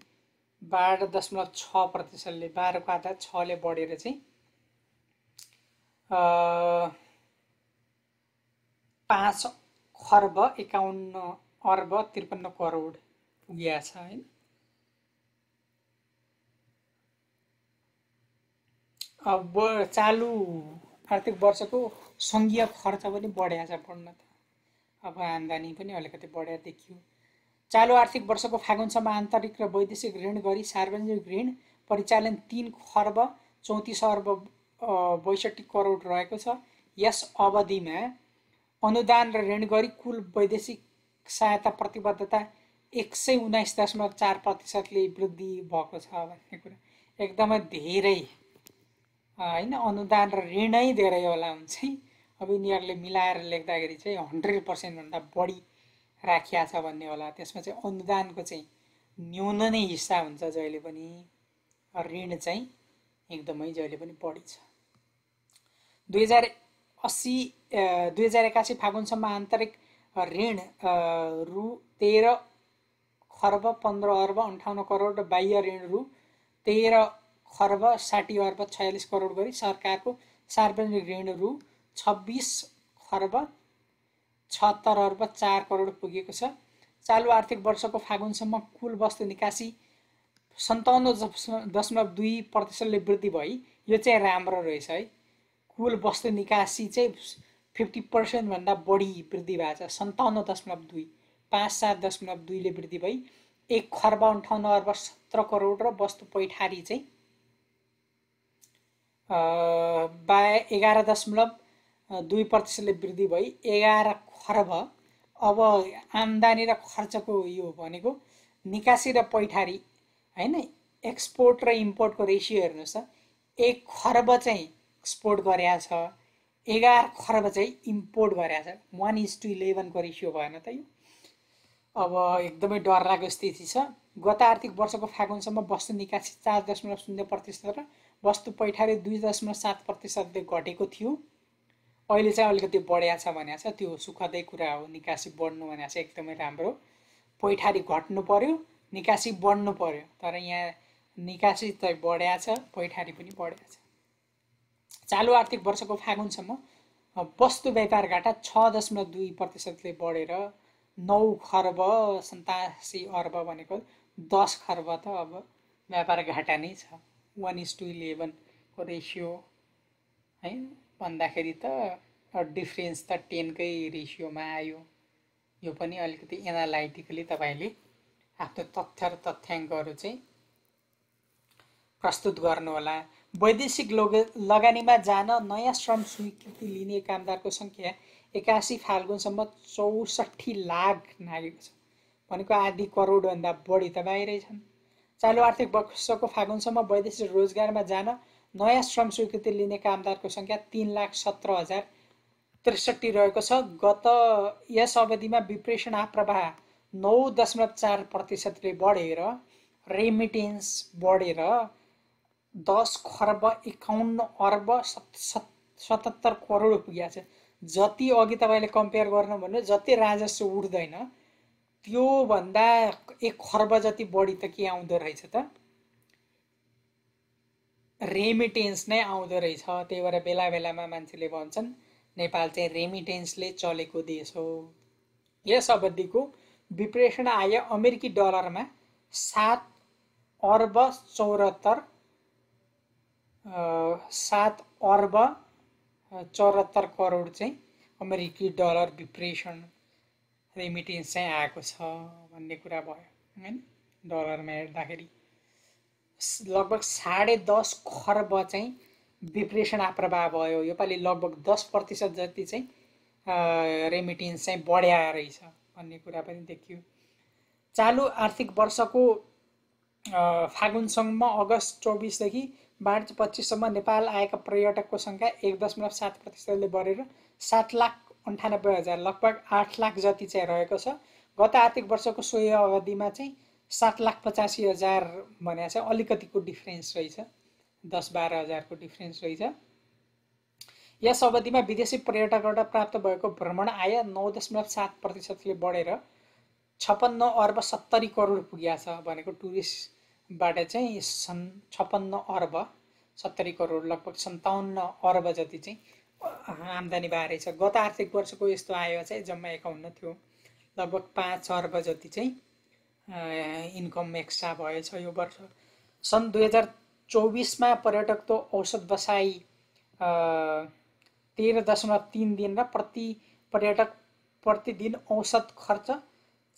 12.6%ले 12 को आधा 6 ले बढेर चाहिँ 5 खर्ब 51 अर्ब 53 करोड पुगेको छ हैन। अब चालु आर्थिक वर्षको सङ्घीय खर्च पनि बढेको छ बढ्न त। अब आम्दानी पनि अलिकति बढेको देखियो। चालु आर्थिक वर्षको फागुनसम्म आन्तरिक र वैदेशिक ऋण गरी सार्वजनिक ऋण परिचालन 3 खर्ब 34 अर्ब 62 करोड रहेको छ। यस अवधिमा अनुदान र ऋण गरी कुल वैदेशिक सहायता प्रतिबद्धता 119.4%ले वृद्धि भएको छ भन्ने कुरा एकदमै धेरै हैन। अनुदान र ऋणै धेरै होला हुन्छ। अब यिनीहरूले मिलाएर लेख्दाखेरि चाहिँ 100% भन्दा बढी राखिया छ भन्ने होला। त्यसमा चाहिँ अनुदानको चाहिँ न्यून नै हिस्सा हुन्छ जहिले पनि, ऋण चाहिँ एकदमै जहिले पनि बढी छ। 2081 फागुनसम्म आन्तरिक ऋण रु 13 खर्ब 15 अर्ब 58 करोड र बाह्य ऋण रु 13 खर्ब 60 अर्ब 46 करोड गरी सरकारको सार्वजनिक ऋण रु 26 खर्ब 76 अर्ब 4 करोड पुगेको छ। चालु आर्थिक वर्षको फागुनसम्म कुल वस्तु निकासी 57.2%ले वृद्धि भई यो चाहिँ राम्रो रहेछ है। कुल वस्तु निकासी चाहिँ 50% भन्दा बढी वृद्धि भएको छ। 57.2 57.2 ले वृद्धि भई 1 खर्ब 58 अर्ब 17 करोड र वस्तु पैठारी चाहिँ 11.2%ले वृद्धि भई 11 खर्ब। अब आम्दानी र खर्चको यो भनेको निकासी र पैठारी हैन, एक्सपोर्ट र इम्पोर्टको रेसियो हेर्नुहोस् त। 1 खर्ब चाहिँ एक्सपोर्ट गरेको छ, 11 खर्ब चाहिँ इम्पोर्ट गरेको छ। 1:11 को रेसियो भएन त यो। अब एकदमै डरलाग्दो स्थिति छ। गत आर्थिक वर्षको फागुनसम्म वस्तु निकासी 4.0% र वस्तु पैठारी 2.7%ले घटेको थियो। अहिले चाहिँ अलिकति बढेको छ भनेको छ। त्यो सुखदै कुरा हो। निकासी बढ्नु भनेको चाहिँ एकदमै राम्रो। पैठारी घट्नु पर्यो, निकासी बढ्नु पर्यो। तर यहाँ निकासी त बढेको छ, पैठारी पनि बढेको छ। चालु आर्थिक वर्षको फागुनसम्म वस्तु व्यापार घाटा 6.2%ले बढेर 9 खर्ब 87 अर्ब भनेको 10 खर्ब त अब व्यापार घाटा नै छ। 1:11 को रेसियो है भन्दाखेरि त डिफरेन्स त 10 कै रेसियोमा आयो। यो पनि अलिकति एनालाइटिकली तपाईँले आफ्नो तथ्य र तथ्याङ्कहरू चाहिँ प्रस्तुत गर्नुहोला। वैदेशिक लगानीमा जान नयाँ श्रम स्वीकृति लिने कामदारको सङ्ख्या 81 फाल्गुनसम्म 64 लाख नागेको छ भनेको आधी करोडभन्दा बढी त बाहिरै छन्। चालु आर्थिक वर्षको फागुनसम्म वैदेशिक रोजगारमा जान नयाँ श्रम स्वीकृति लिने कामदारको सङ्ख्या 3,17,063 रहेको छ। गत यस अवधिमा विप्रेषण आप्रवाह 9.4%ले बढेर रेमिटेन्स बढेर 10 खर्ब 51 अर्ब 77 करोड पुगेको छ। जति अघि तपाईँले कम्पेयर गर्नु भन्यो, जति राजस्व उठ्दैन त्योभन्दा 1 खर्ब जति बढी त के आउँदो रहेछ त, रेमिटेन्स नै आउँदो रहेछ। त्यही भएर बेला बेलामा मान्छेले भन्छन् नेपाल चाहिँ रेमिटेन्सले चलेको देश हो। यस अवधिको विप्रेषण आय अमेरिकी डलरमा 7 अर्ब 74 करोड चाहिँ अमेरिकी डलर विप्रेषण रेमिटेन्स चाहिँ आएको छ भन्ने कुरा भयो हैन। डलरमा हेर्दाखेरि लगभग 10.5 खर्ब चाहिँ विप्रेषण आप्रवाह भयो। योपालि लगभग 10% जति चाहिँ रेमिटेन्स चाहिँ बढ्या रहेछ भन्ने कुरा पनि देखियो। चालु आर्थिक वर्षको फागुनसम्म अगस्त 24 देखि मार्च 25 सम्म नेपाल आएका पर्यटकको संख्या 1.7%ले बढेर 7,98,000 लगभग 8 लाख जति चाहिँ रहेको छ। गत आर्थिक वर्षको सोही अवधिमा चाहिँ 7,85,000 भने चाहिँ अलिकतिको डिफरेन्स रहेछ, 10-12 हजारको डिफरेन्स रहेछ। यस अवधिमा विदेशी पर्यटकबाट प्राप्त भएको भ्रमण आय 9.7%ले बढेर 56 अर्ब 70 करोड पुगेको छ भनेको टुरिस्टबाट चाहिँ 56 अर्ब 70 करोड लगभग 57 अर्ब जति चाहिँ आम्दानी भएको रहेछ। गत आर्थिक वर्षको यस्तो आय चाहिँ जम्मा 51 थियो, लगभग 5 अर्ब जति चाहिँ इन्कम एक्स्ट्रा भएछ यो वर्ष। सन् 2024मा पर्यटकको औसत बसाई 13.3 दिन र प्रति पर्यटक प्रतिदिन औसत खर्च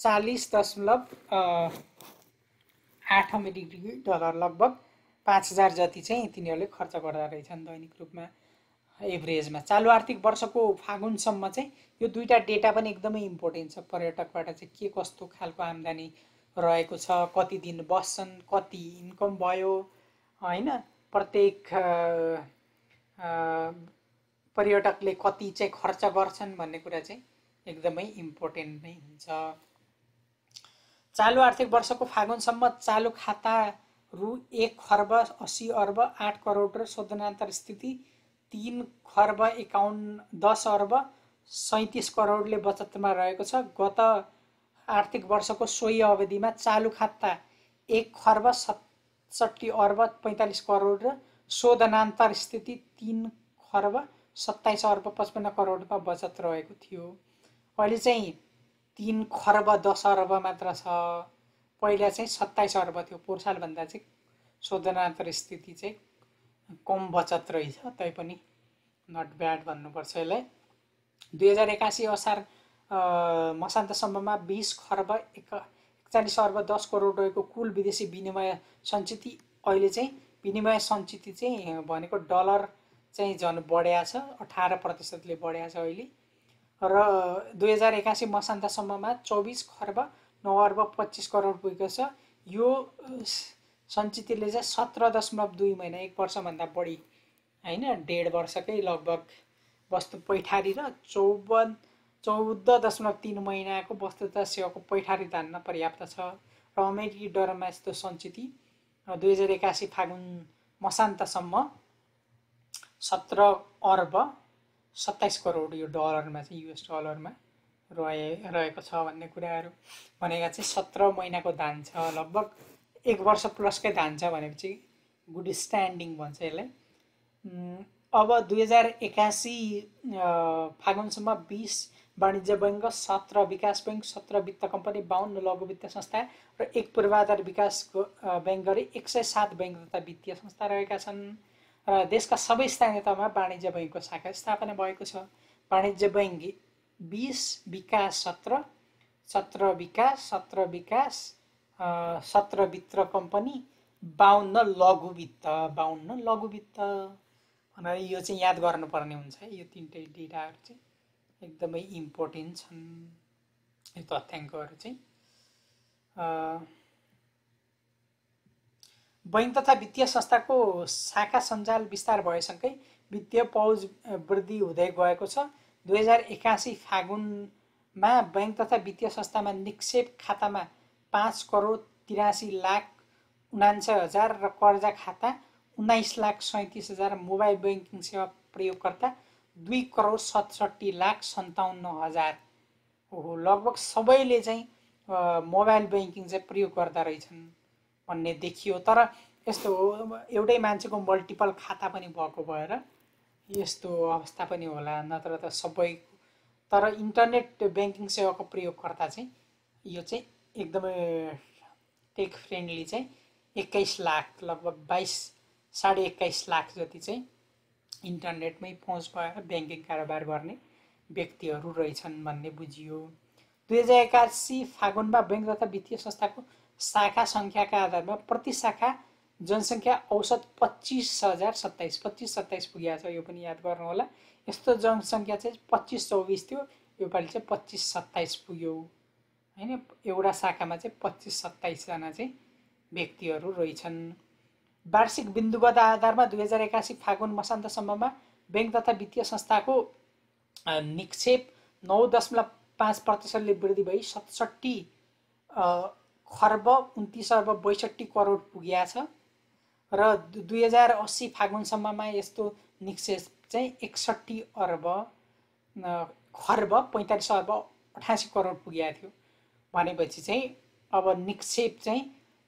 40.8 अमेरिकी डलर लगभग 5,000 जति चाहिँ तिनीहरूले खर्च गर्दा रहेछन् दैनिक रूपमा एभरेजमा। चालु आर्थिक वर्षको फागुनसम्म चाहिँ यो दुईटा डेटा पनि एकदमै इम्पोर्टेन्ट छ। पर्यटकबाट चाहिँ के कस्तो खालको आम्दानी रहेको छ, कति दिन बस्छन्, कति इन्कम भयो हैन, प्रत्येक पर्यटकले कति चाहिँ खर्च गर्छन् भन्ने कुरा चाहिँ एकदमै इम्पोर्टेन्ट नै हुन्छ। चालु आर्थिक वर्षको फागुनसम्म चालु खाता रु 1 खर्ब 80 अर्ब 8 करोड र शोधनान्तर स्थिति 3 खर्ब 10 अर्ब 37 करोडले बचतमा रहेको छ। गत आर्थिक वर्षको सोही अवधिमा चालु खाता 1 खर्ब 67 अर्ब 45 करोड र शोधनान्तर स्थिति 3 खर्ब 27 अर्ब 55 करोडमा बचत रहेको थियो। अहिले चाहिँ 3 खर्ब 10 अर्ब मात्र छ, पहिला चाहिँ 27 अर्ब थियो। पोहोर सालभन्दा चाहिँ शोधनान्तर स्थिति चाहिँ कम बचत रहेछ, तैपनि नट ब्याड भन्नुपर्छ यसलाई। 2081 असार मसान्तसम्ममा 20 खर्ब 41 अर्ब 10 करोड रहेको कुल विदेशी विनिमय सञ्चिति अहिले चाहिँ विनिमय सञ्चिति चाहिँ भनेको डलर चाहिँ झन् बढ्या छ, 18%ले बढ्या छ अहिले। र 2081 मसान्तसम्ममा 24 खर्ब 9 अर्ब 25 करोड पुगेको छ। यो सञ्चितिले चाहिँ 17.2 महिना 1 वर्षभन्दा बढी हैन, 1.5 वर्षकै लगभग वस्तु पैठारी र 14.3 महिनाको वस्तु तथा सेवाको पैठारी धान्न पर्याप्त छ। र अमेरिकी डलरमा यस्तो सञ्चिति 2081 फागुन मसान्तसम्म 17 अर्ब 27 करोड यो डलरमा चाहिँ युएस डलरमा रहेको छ भन्ने कुराहरू भनेका चाहिँ 17 महिनाको धान छ, लगभग 1 वर्ष प्लसकै धान छ भनेपछि गुड स्ट्यान्डिङ भन्छ यसलाई। अब 2081 फागुनसम्म 20 वाणिज्य बैङ्क, 17 विकास बैङ्क, 17 वित्त कम्पनी, 52 लघु वित्त संस्था र 1 पूर्वाधार विकास बैङ्क गरी 107 बैङ्क तथा वित्तीय संस्था रहेका छन्। र देशका सबै स्थानीय तहमा वाणिज्य बैङ्कको शाखा स्थापना भएको छ। वाणिज्य बैङ्क 20, विकास 17, 17 विकास, 17 विकास, 17 वित्त कम्पनी, 52 लघु वित्त, 52 लघु वित्त भनेर यो चाहिँ याद गर्नुपर्ने हुन्छ। यो तीनटै डेटाहरू चाहिँ एकदमै इम्पोर्टेन्ट छन्। यो तथ्याङ्कहरू चाहिँ बैङ्क तथा वित्तीय संस्थाको शाखा सञ्जाल विस्तार भएसँगै वित्तीय पहुँच वृद्धि हुँदै गएको छ। 2081 फागुनमा बैङ्क तथा वित्तीय संस्थामा निक्षेप खातामा 5 करोड 83 लाख 99 हजार र कर्जा खाता 19 लाख 37 हजार, मोबाइल ब्याङ्किङ सेवा प्रयोगकर्ता 2 करोड 67 लाख 57 हजार। ओहो, लगभग सबैले चाहिँ मोबाइल ब्याङ्किङ चाहिँ प्रयोग गर्दा रहेछन् भन्ने देखियो। तर यस्तो एउटै मान्छेको मल्टिपल खाता पनि भएको भएर यस्तो अवस्था पनि होला, नत्र त सबै। तर इन्टरनेट ब्याङ्किङ सेवाको प्रयोगकर्ता चाहिँ यो चाहिँ एकदमै टेक फ्रेन्डली चाहिँ 21 लाख, लगभग 22.5 लाख जति चाहिँ इन्टरनेटमै पहुँच भएर ब्याङ्किङ कारोबार गर्ने व्यक्तिहरू रहेछन् भन्ने बुझियो। 2081 फागुनमा बैङ्क तथा वित्तीय संस्थाको शाखा सङ्ख्याका आधारमा प्रति शाखा जनसङ्ख्या औसत 25,027 पुगेको छ। यो पनि याद गर्नु होला। यस्तो जनसङ्ख्या चाहिँ 25-24 थियो, योपालि चाहिँ 25-27 पुग्यो होइन। एउटा शाखामा चाहिँ 25-27 जना चाहिँ व्यक्तिहरू रहेछन्। वार्षिक बिन्दुगत आधारमा 2081 फागुन मसान्तसम्ममा बैङ्क तथा वित्तीय संस्थाको निक्षेप 9.5% वृद्धि भई 67 खर्ब 29 अर्ब 62 करोड पुगेको छ। र 2080 फागुनसम्ममा यस्तो निक्षेप चाहिँ 61 अर्ब खर्ब 45 अर्ब 88 करोड पुगेको थियो। भनेपछि चाहिँ अब निक्षेप चाहिँ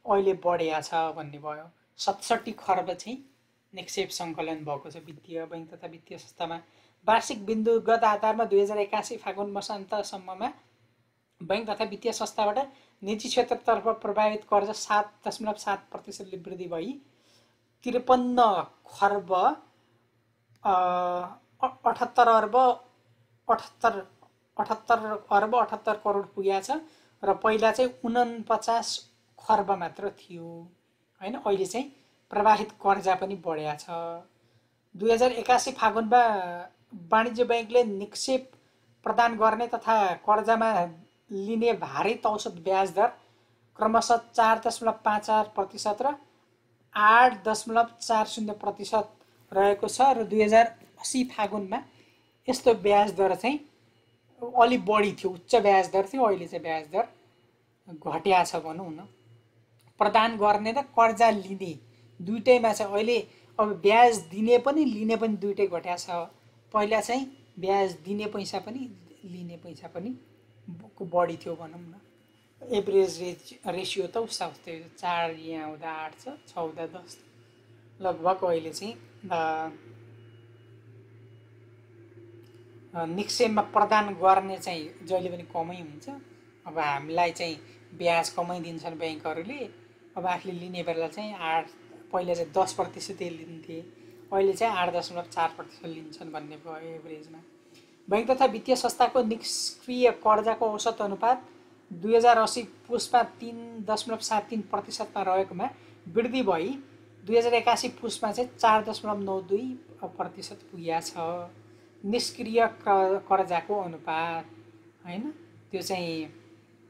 अहिले बढेको छ भन्ने भयो। 67 खर्ब चाहिँ निक्षेप सङ्कलन भएको छ वित्तीय बैङ्क तथा वित्तीय संस्थामा। वार्षिक बिन्दुगत आधारमा 2081 फागुन मसान्तसम्ममा बैङ्क तथा वित्तीय संस्थाबाट निजी क्षेत्रतर्फ प्रभावित कर्जा 7.7% वृद्धि भई 53 खर्ब 78 अर्ब 78 करोड पुगेको छ। र पहिला चाहिँ 49 खर्ब मात्र थियो होइन। अहिले चाहिँ प्रवाहित कर्जा पनि बढेको छ। 2081 फागुनमा वाणिज्य बैङ्कले निक्षेप प्रदान गर्ने तथा कर्जामा लिने भारित औसत ब्याज दर क्रमशः 4.54% र 8.40% रहेको छ। र 2080 फागुनमा यस्तो ब्याज दर चाहिँ अलि बढी थियो, उच्च ब्याज दर थियो। अहिले चाहिँ ब्याज दर घट्या छ भनौँ न। प्रदान गर्ने र कर्जा लिने दुइटैमा चाहिँ अहिले अब ब्याज दिने पनि लिने पनि दुइटै घट्या छ। पहिला चाहिँ ब्याज दिने पैसा पनि लिने पैसा पनि बढी थियो भनौँ न। एभरेज रेसियो त उस्ता उस्तै 4 यहाँ हुँदा 8 छ, 6 हुँदा 10 लगभग। अहिले चाहिँ निक्षेपमा प्रदान गर्ने चाहिँ जहिले पनि कमै हुन्छ। अब हामीलाई चाहिँ ब्याज कमै दिन्छन् ब्याङ्कहरूले। अब आफूले लिने बेला चाहिँ पहिला चाहिँ 10% लिन्थे, अहिले चाहिँ 8.4% लिन्छन् भन्ने भयो एभरेजमा। बैङ्क तथा वित्तीय संस्थाको निष्क्रिय कर्जाको औसत अनुपात 2080 पुसमा 3.73%मा रहेकोमा वृद्धि भई 2081 पुसमा चाहिँ 4.92% पुगेको छ। निष्क्रिय कर्जाको अनुपात होइन, त्यो चाहिँ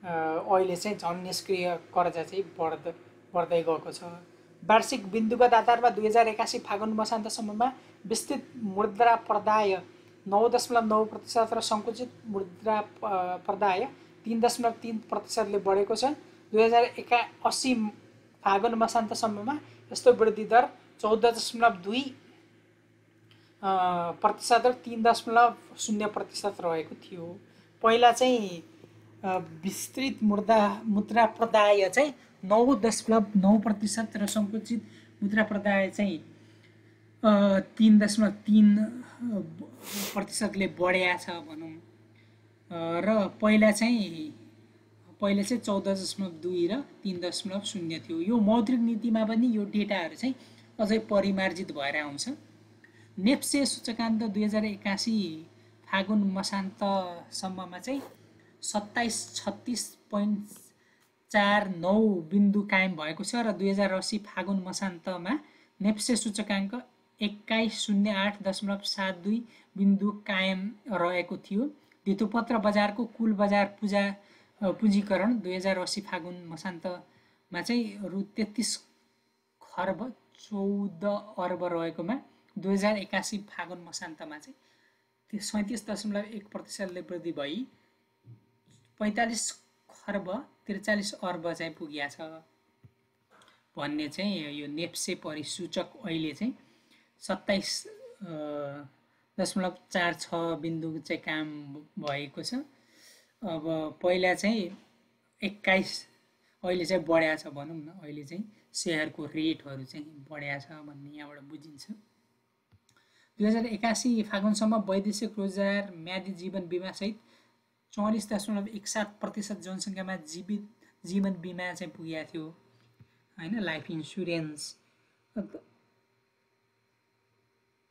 अहिले चाहिँ झन् निष्क्रिय कर्जा चाहिँ बढ्दै गएको छ। वार्षिक बिन्दुगत आधारमा 2081 फागुन मसान्तसम्ममा विस्तृत मुद्रा प्रदाय 9.9% र सङ्कुचित मुद्रा प्रदाय 3.3%ले बढेको छ। 2081 फागुन मसान्तसम्ममा यस्तो वृद्धि दर 14.2% र 3.0% रहेको थियो। पहिला चाहिँ विस्तृत मुद्रा प्रदाय चाहिँ 9.9% र सङ्कुचित मुद्रा प्रदाय चाहिँ 3.3%ले बढेको छ भनौँ। र पहिला चाहिँ 14.2 र 3.0 थियो। यो मौद्रिक नीतिमा पनि यो डेटाहरू चाहिँ अझै परिमार्जित भएर आउँछ। नेप्से सूचकान्त 2081 फागुन मसान्तसम्ममा चाहिँ 2736.49 बिन्दु कायम भएको छ। र 2080 फागुन मसान्तमा नेप्से सूचकाङ्क 2108.72 बिन्दु कायम रहेको थियो। धितोपत्र बजारको कुल बजार पुँजीकरण 2080 फागुन मसान्तमा चाहिँ रु 33 खर्ब 14 अर्ब रहेकोमा 2081 फागुन मसान्तमा चाहिँ 37.1%ले वृद्धि भई 45 खर्ब 43 अर्ब चाहिँ पुगेको छ भन्ने चाहिँ यो नेप्से परिसूचक अहिले चाहिँ 27.46 बिन्दु चाहिँ काम भएको छ। अब पहिला चाहिँ 21 अहिले चाहिँ बढ्या छ भनौँ न। अहिले चाहिँ सेयरको रेटहरू चाहिँ बढ्या छ भन्ने यहाँबाट बुझिन्छ। 2081 फागुनसम्म वैदेशिक रोजगार म्यादी जीवन बिमासहित 44.17% जनसङ्ख्यामा जीवन बिमा चाहिँ पुगेको थियो होइन, लाइफ इन्सुरेन्स।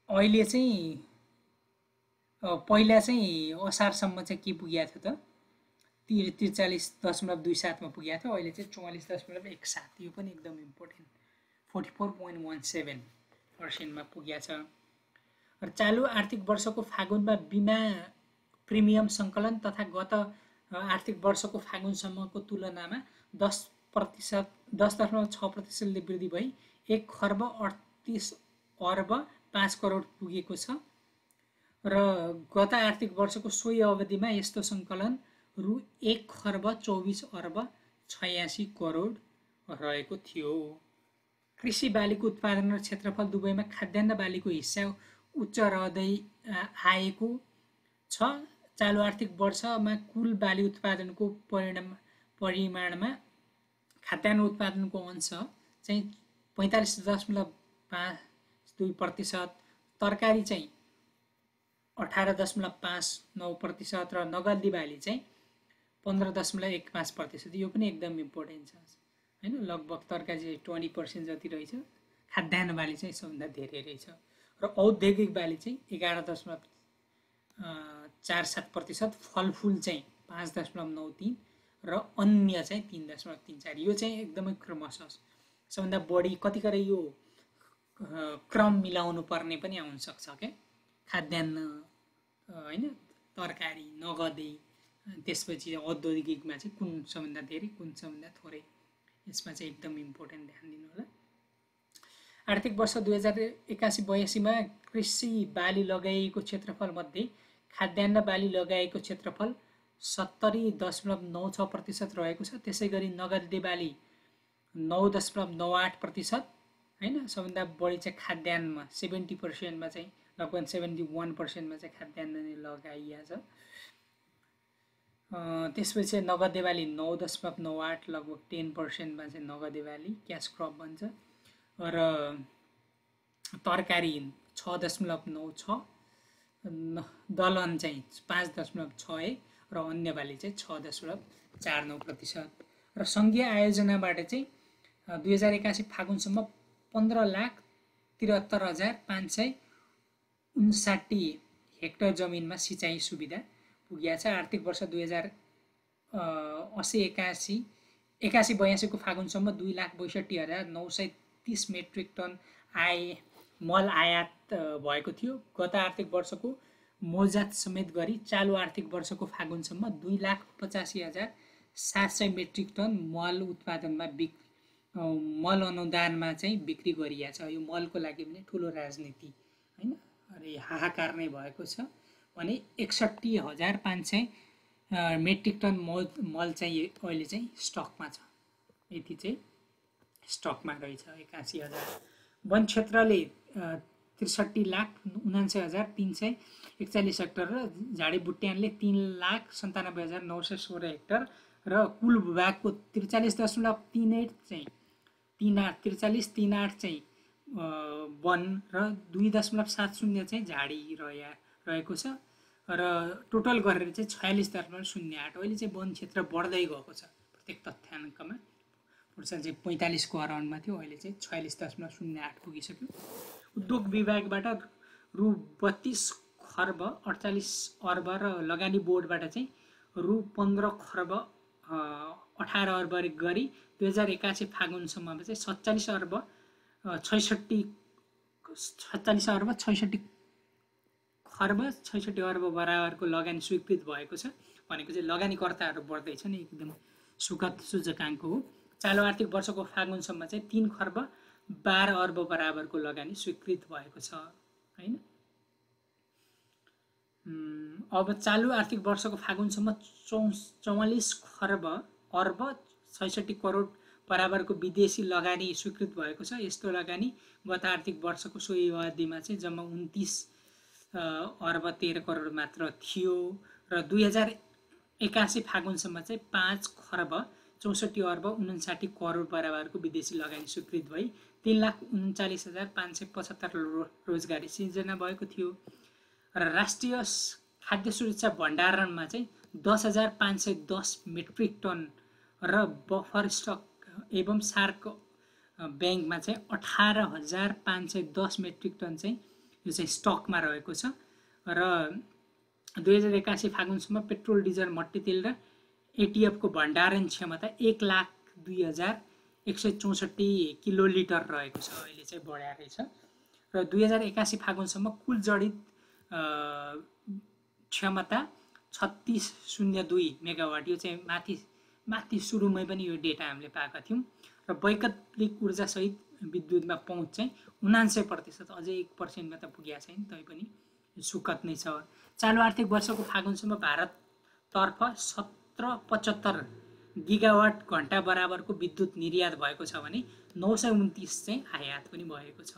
अहिले चाहिँ पहिला चाहिँ असारसम्म चाहिँ के पुगेको थियो त 43.27 पुगेको थियो, अहिले चाहिँ 44.17। यो पनि एकदम इम्पोर्टेन्ट, 44.17% पुगेको छ। र चालु आर्थिक वर्षको फागुनमा बिमा प्रिमियम सङ्कलन तथा गत आर्थिक वर्षको फागुनसम्मको तुलनामा 10.6%ले वृद्धि भई 1,38,05,00,000,000 पुगेको छ। र गत आर्थिक वर्षको सोही अवधिमा यस्तो सङ्कलन रु 1,24,86,00,000,000 रहेको थियो। कृषि बालीको उत्पादन र क्षेत्रफल दुवैमा खाद्यान्न बालीको हिस्सा उच्च रहँदै आएको छ। चालु आर्थिक वर्षमा कुल बाली उत्पादनको परिमाणमा खाद्यान्न उत्पादनको अंश चाहिँ 45.52%, तरकारी चाहिँ 18.59% र नगदी बाली चाहिँ 15.15%। यो पनि एकदम इम्पोर्टेन्ट छ होइन। लगभग तरकारी चाहिँ 20% जति रहेछ, खाद्यान्न बाली चाहिँ सबभन्दा धेरै रहेछ। र औद्योगिक बाली चाहिँ 11.47%, फलफुल चाहिँ 5.93 र अन्य चाहिँ 3.34। यो चाहिँ एकदमै क्रमशः सबभन्दा बढी कतिकरै यो क्रम मिलाउनु पर्ने पनि आउनसक्छ क्या। खाद्यान्न होइन, तरकारी, नगदी, त्यसपछि औद्योगिकमा चाहिँ कुन सबभन्दा धेरै कुन सबभन्दा थोरै, यसमा चाहिँ एकदम इम्पोर्टेन्ट ध्यान दिनु होला। आर्थिक वर्ष 2081-82मा कृषि बाली लगाइएको क्षेत्रफल मध्ये खाद्यान्न बाली लगाइएको क्षेत्रफल 70.96% रहेको छ। त्यसै गरी नगदी बाली 9.98% होइन, सबभन्दा बढी चाहिँ खाद्यान्नमा 70%मा चाहिँ लगभग 71%मा चाहिँ खाद्यान्न नै लगाइएको छ। त्यसपछि नगदे बाली 9.98, लगभग 10%मा चाहिँ नगदे बाली क्यास क्रप भन्छ। र तरकारी 6.96, दलहन चाहिँ 5.61 र अन्य बाली चाहिँ 6.49%। र सङ्घीय आयोजनाबाट चाहिँ 2081 फागुनसम्म 15,73,559 हेक्टर जमिनमा सिँचाइ सुविधा पुगेको छ। आर्थिक वर्ष 2080-81 को फागुनसम्म 2,62,930 मेट्रिक टन मल आयात भएको थियो। गत आर्थिक वर्षको मौजात समेत गरी चालु आर्थिक वर्षको फागुनसम्म 2,85,700 मेट्रिक टन मल उत्पादनमा मल अनुदानमा चाहिँ बिक्री गरिएको छ। यो मलको लागि पनि ठुलो राजनीति होइन, अरे हाहाकार नै भएको छ भने 61,500 मेट्रिक टन मल चाहिँ अहिले चाहिँ स्टकमा छ। यति चाहिँ स्टकमा रहेछ 81,000। वन क्षेत्रले 63,79,341 हेक्टर र झाडीबुट्यानले 3,97,916 हेक्टर र कुल भूभागको 43.38 चाहिँ 43.38 चाहिँ वन र 2.70 चाहिँ झाडी रहेको छ। र टोटल गरेर चाहिँ 46.08। अहिले चाहिँ वन क्षेत्र बढ्दै गएको छ प्रत्येक तथ्याङ्कमा। पुर्साल चाहिँ 45 को अराउन्डमा थियो, अहिले चाहिँ 46.08 पुगिसक्यो। उद्योग विभागबाट रु 32,48,00,00,000 र लगानी बोर्डबाट चाहिँ रु 15,18,00,00,000 गरी 2081 फागुनसम्ममा चाहिँ 47,66,66,00,00,000 बराबरको लगानी स्वीकृत भएको छ। भनेको चाहिँ लगानीकर्ताहरू बढ्दैछन्, एकदम सुखद सूचकाङ्क हो। चालु आर्थिक वर्षको फागुनसम्म चाहिँ 3,12,00,00,000 बराबरको लगानी स्वीकृत भएको छ हैन। अब चालु आर्थिक वर्षको फागुनसम्म 44,66,00,00,000 बराबरको विदेशी लगानी स्वीकृत भएको छ। यस्तो लगानी गत आर्थिक वर्षको सोही अवधिमा चाहिँ जम्मा 29,13,00,00,000 मात्र थियो र 81 फागुनसम्म चाहिँ 5,64,59 करोड बराबरको विदेशी लगानी स्वीकृत भई 3,39,575 रोजगारी सिर्जना भएको थियो र राष्ट्रिय खाद्य सुरक्षा भण्डारणमा चाहिँ 10,510 मेट्रिक टन र बफर स्टक एवं सार्क ब्याङ्कमा चाहिँ 18,510 मेट्रिक टन चाहिँ यो चाहिँ स्टकमा रहेको छ र 2081 फागुनसम्म पेट्रोल डिजल मट्टी तेल र एटिएफको भण्डारण क्षमता 1,02,164 किलोलिटर रहेको छ। अहिले चाहिँ बढाएको छ र 2081 फागुनसम्म कुल जडित क्षमता 3602 मेगावाट। यो चाहिँ माथि सुरुमै पनि यो डेटा हामीले पाएका थियौँ र वैकल्पिक ऊर्जासहित विद्युतमा पहुँच चाहिँ 79%, अझै 1% मात्र पुगेको छैन, तैपनि सुकत नै छ। चालु आर्थिक वर्षको फागुनसम्म भारततर्फ 1775 गिगावाट घण्टा बराबरको विद्युत निर्यात भएको छ भने 929 चाहिँ आयात पनि भएको छ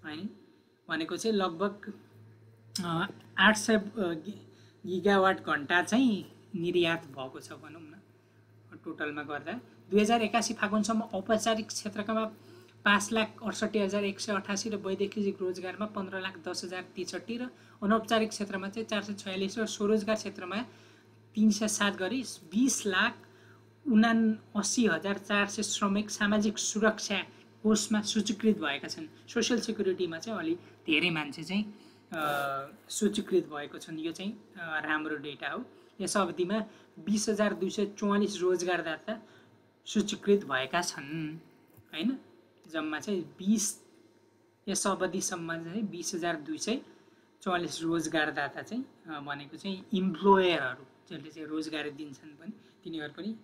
है। भनेको चाहिँ लगभग 800 गिगावाट घण्टा चाहिँ निर्यात भएको छ भनौँ न टोटलमा गर्दा। 2081 फागुनसम्म औपचारिक क्षेत्रकामा 5,68,188 र वैदेशिक रोजगारमा 15,10,063 र अनौपचारिक क्षेत्रमा चाहिँ 446 र स्वरोजगार क्षेत्रमा 307 गरी 20,79,400 श्रमिक सामाजिक सुरक्षा कोषमा सूचीकृत भएका छन्। सोसियल सिक्युरिटीमा चाहिँ अलि धेरै मान्छे चाहिँ सूचीकृत भएको छन्। यो चाहिँ राम्रो डेटा हो। यस अवधिमा 20,244 रोजगारदाता सूचीकृत भएका छन् हैन। जम्मा चाहिँ 20 यस अवधिसम्म चाहिँ 20,244 रोजगारदाता चाहिँ भनेको चाहिँ इम्प्लोयरहरू जसले चाहिँ रोजगारी दिन्छन् पनि तिनीहरू पनि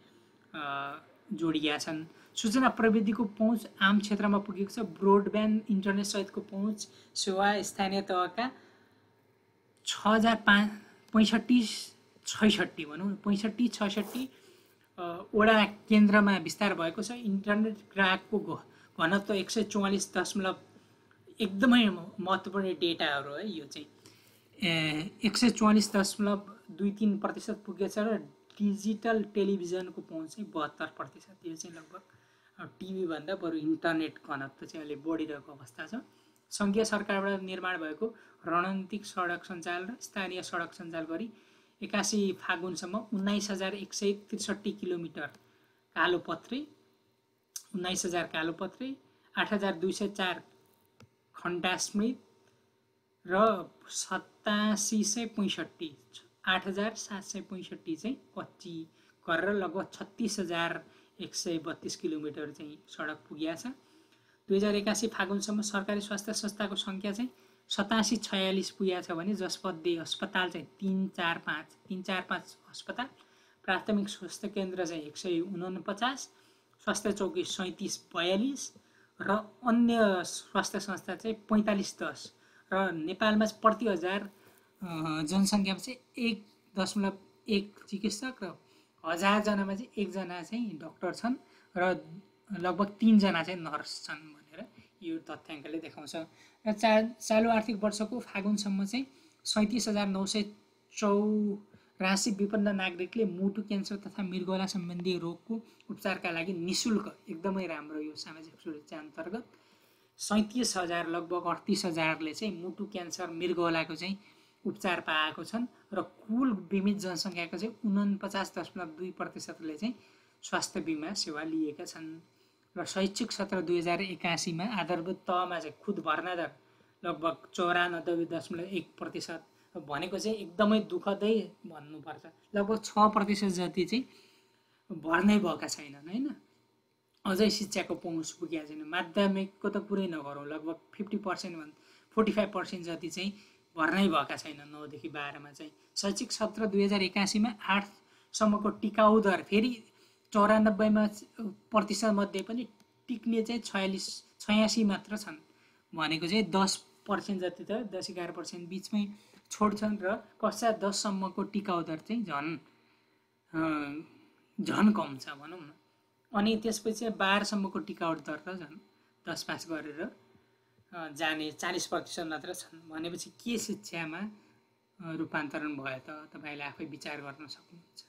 जोडिया छन्। सूचना प्रविधिको पहुँच आम क्षेत्रमा पुगेको छ। ब्रोडब्यान्ड इन्टरनेट सहितको पहुँच सेवा स्थानीय तहका 6,065-66 भनौँ 65-66 वडा केन्द्रमा विस्तार भएको छ। इन्टरनेट ग्राहकको घनत्व 144 एकदमै महत्त्वपूर्ण डेटाहरू है। यो चाहिँ 144.23% पुगेछ र डिजिटल टेलिभिजनको पहुँच चाहिँ 72%। यो चाहिँ लगभग टिभीभन्दा बरु इन्टरनेट घनत्व चाहिँ अहिले बढिरहेको अवस्था छ। सङ्घीय सरकारबाट निर्माण भएको रणनीतिक सडक सञ्जाल र स्थानीय सडक सञ्जाल गरी 81 फागुनसम्म 19,163 किलोमिटर कालोपत्रे, 19,000 कालोपत्रे, 8,204 खण्डास्मृत र 8765 8,765 चाहिँ कच्ची गरेर लगभग 36,132 किलोमिटर चाहिँ सडक पुगेको छ। 2081 फागुनसम्म सरकारी स्वास्थ्य संस्थाको सङ्ख्या चाहिँ 8746 पुगेको छ भने जसमध्ये अस्पताल चाहिँ 345 अस्पताल, प्राथमिक स्वास्थ्य केन्द्र चाहिँ 149, स्वास्थ्य चौकी 3742 र अन्य स्वास्थ्य संस्था चाहिँ 4510 र नेपालमा प्रति 1000 जनसङ्ख्यामा चाहिँ 1.1 चिकित्सक र 1000 जनामा चाहिँ 1 जना चाहिँ डाक्टर छन् र लगभग 3 जना चाहिँ नर्स छन् भनेर यो तथ्याङ्कले देखाउँछ। र चालु आर्थिक वर्षको फागुनसम्म चाहिँ 37,984 विपन्न नागरिकले मुटु क्यान्सर तथा मृगौला सम्बन्धी रोगको उपचारका लागि निःशुल्क, एकदमै राम्रो यो सामाजिक सुरक्षा अन्तर्गत 37,000 लगभग 38,000ले चाहिँ मुटु क्यान्सर मृगौलाको चाहिँ उपचार पाएको छन् र कुल बिमित जनसङ्ख्याको चाहिँ 49.2%ले चाहिँ स्वास्थ्य बिमा सेवा लिएका छन्। र शैक्षिक सत्र 2081 आधारभूत तहमा चाहिँ खुद भर्ना दर लगभग 94.1% भनेको चाहिँ एकदमै दुःखदै भन्नुपर्छ। लगभग 6% जति चाहिँ भर्नै भएका छैनन् हैन। अझै शिक्षाको पहुँच पुगेको छैन। माध्यमिकको त पुरै नगरौँ, लगभग 50% 45% जति चाहिँ भर्नै भएका छैन 9 देखि 12 मा चाहिँ। शैक्षिक सत्र 2081 मा 8 सम्मको टिकाउ दर फेरि 94% मध्ये पनि टिक्ने चाहिँ 86 मात्र छन्। भनेको चाहिँ 10% जति त 10-11% बिचमै छोड्छन् र कक्षा 10 सम्मको टिकाउ दर चाहिँ झन कम छ भनौँ न। अनि त्यसपछि 12 सम्मको टिकाउ दर त झन् 10 पास गरेर जाने 40% मात्र छन्। भनेपछि के शिक्षामा रूपान्तरण भयो त तपाईले आफै विचार गर्न सक्नुहुन्छ।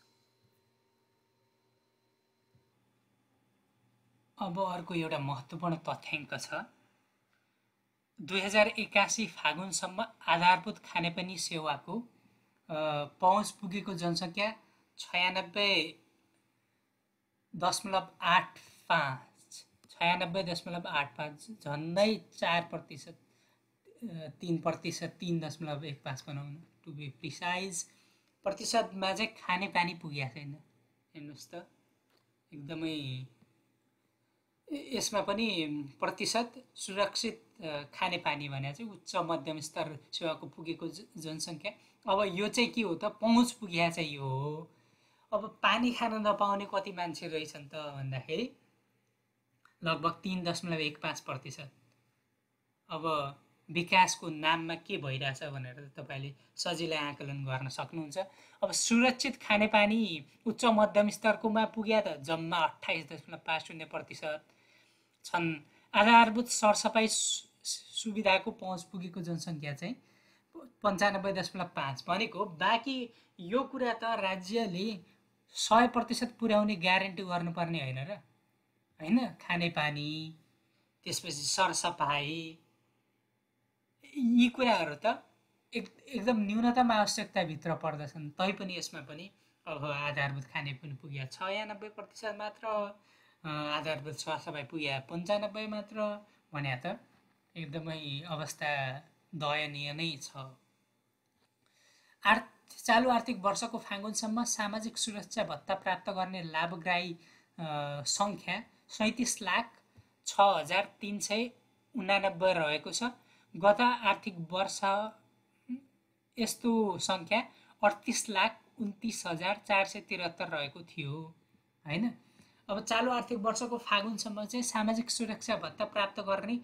अब अर्को एउटा महत्त्वपूर्ण तथ्याङ्क छ। 2081 फागुनसम्म आधारभूत खानेपानी सेवाको पहुँच पुगेको जनसङ्ख्या 96.85 झन्डै 4%, 3%, 3.15 बनाउनु टु बी प्रिसाइज प्रतिशतमा चाहिँ खानेपानी पुगेको छैन। हेर्नुहोस् त, एकदमै यसमा पनि प्रतिशत सुरक्षित खानेपानी भने चाहिँ उच्च मध्यम स्तर सेवाको पुगेको जनसङ्ख्या। अब यो चाहिँ के हो त, पहुँच पुगेको चाहिँ यो हो। अब पानी खान नपाउने कति मान्छे रहेछन् त भन्दाखेरि लगभग 3.15%। अब विकासको नाममा के भइरहेछ भनेर तपाईले सजिलै आकलन गर्न सक्नुहुन्छ। अब सुरक्षित खानेपानी उच्च मध्यम स्तरकोमा पुग्या त जम्मा 28.50% छन्। आधारभूत सरसफाइ सुविधाको पहुँच पुगेको जनसङ्ख्या चाहिँ 95.5 भनेको बाँकी यो कुरा त राज्यले 100% पुर्याउने ग्यारेन्टी गर्नुपर्ने होइन र, होइन? खानेपानी, त्यसपछि सरसफाइ, यी कुराहरू त एकदम न्यूनतम आवश्यकताभित्र पर्दछन्। तैपनि यसमा पनि अब आधारभूत खानेपानी पुग्या 96% मात्र, आधारभूत सरसफाइ पुग्या 95 मात्र भने त एकदमै अवस्था दयनीय नै छ। चालु आर्थिक वर्षको फागुनसम्म सामाजिक सुरक्षा भत्ता प्राप्त गर्ने लाभग्राही सङ्ख्या 37,06,389 रहेको छ। गत आर्थिक वर्ष यस्तो सङ्ख्या 38,29,473 रहेको थियो, होइन? अब चालु आर्थिक वर्षको फागुनसम्म चाहिँ सामाजिक सुरक्षा भत्ता प्राप्त गर्ने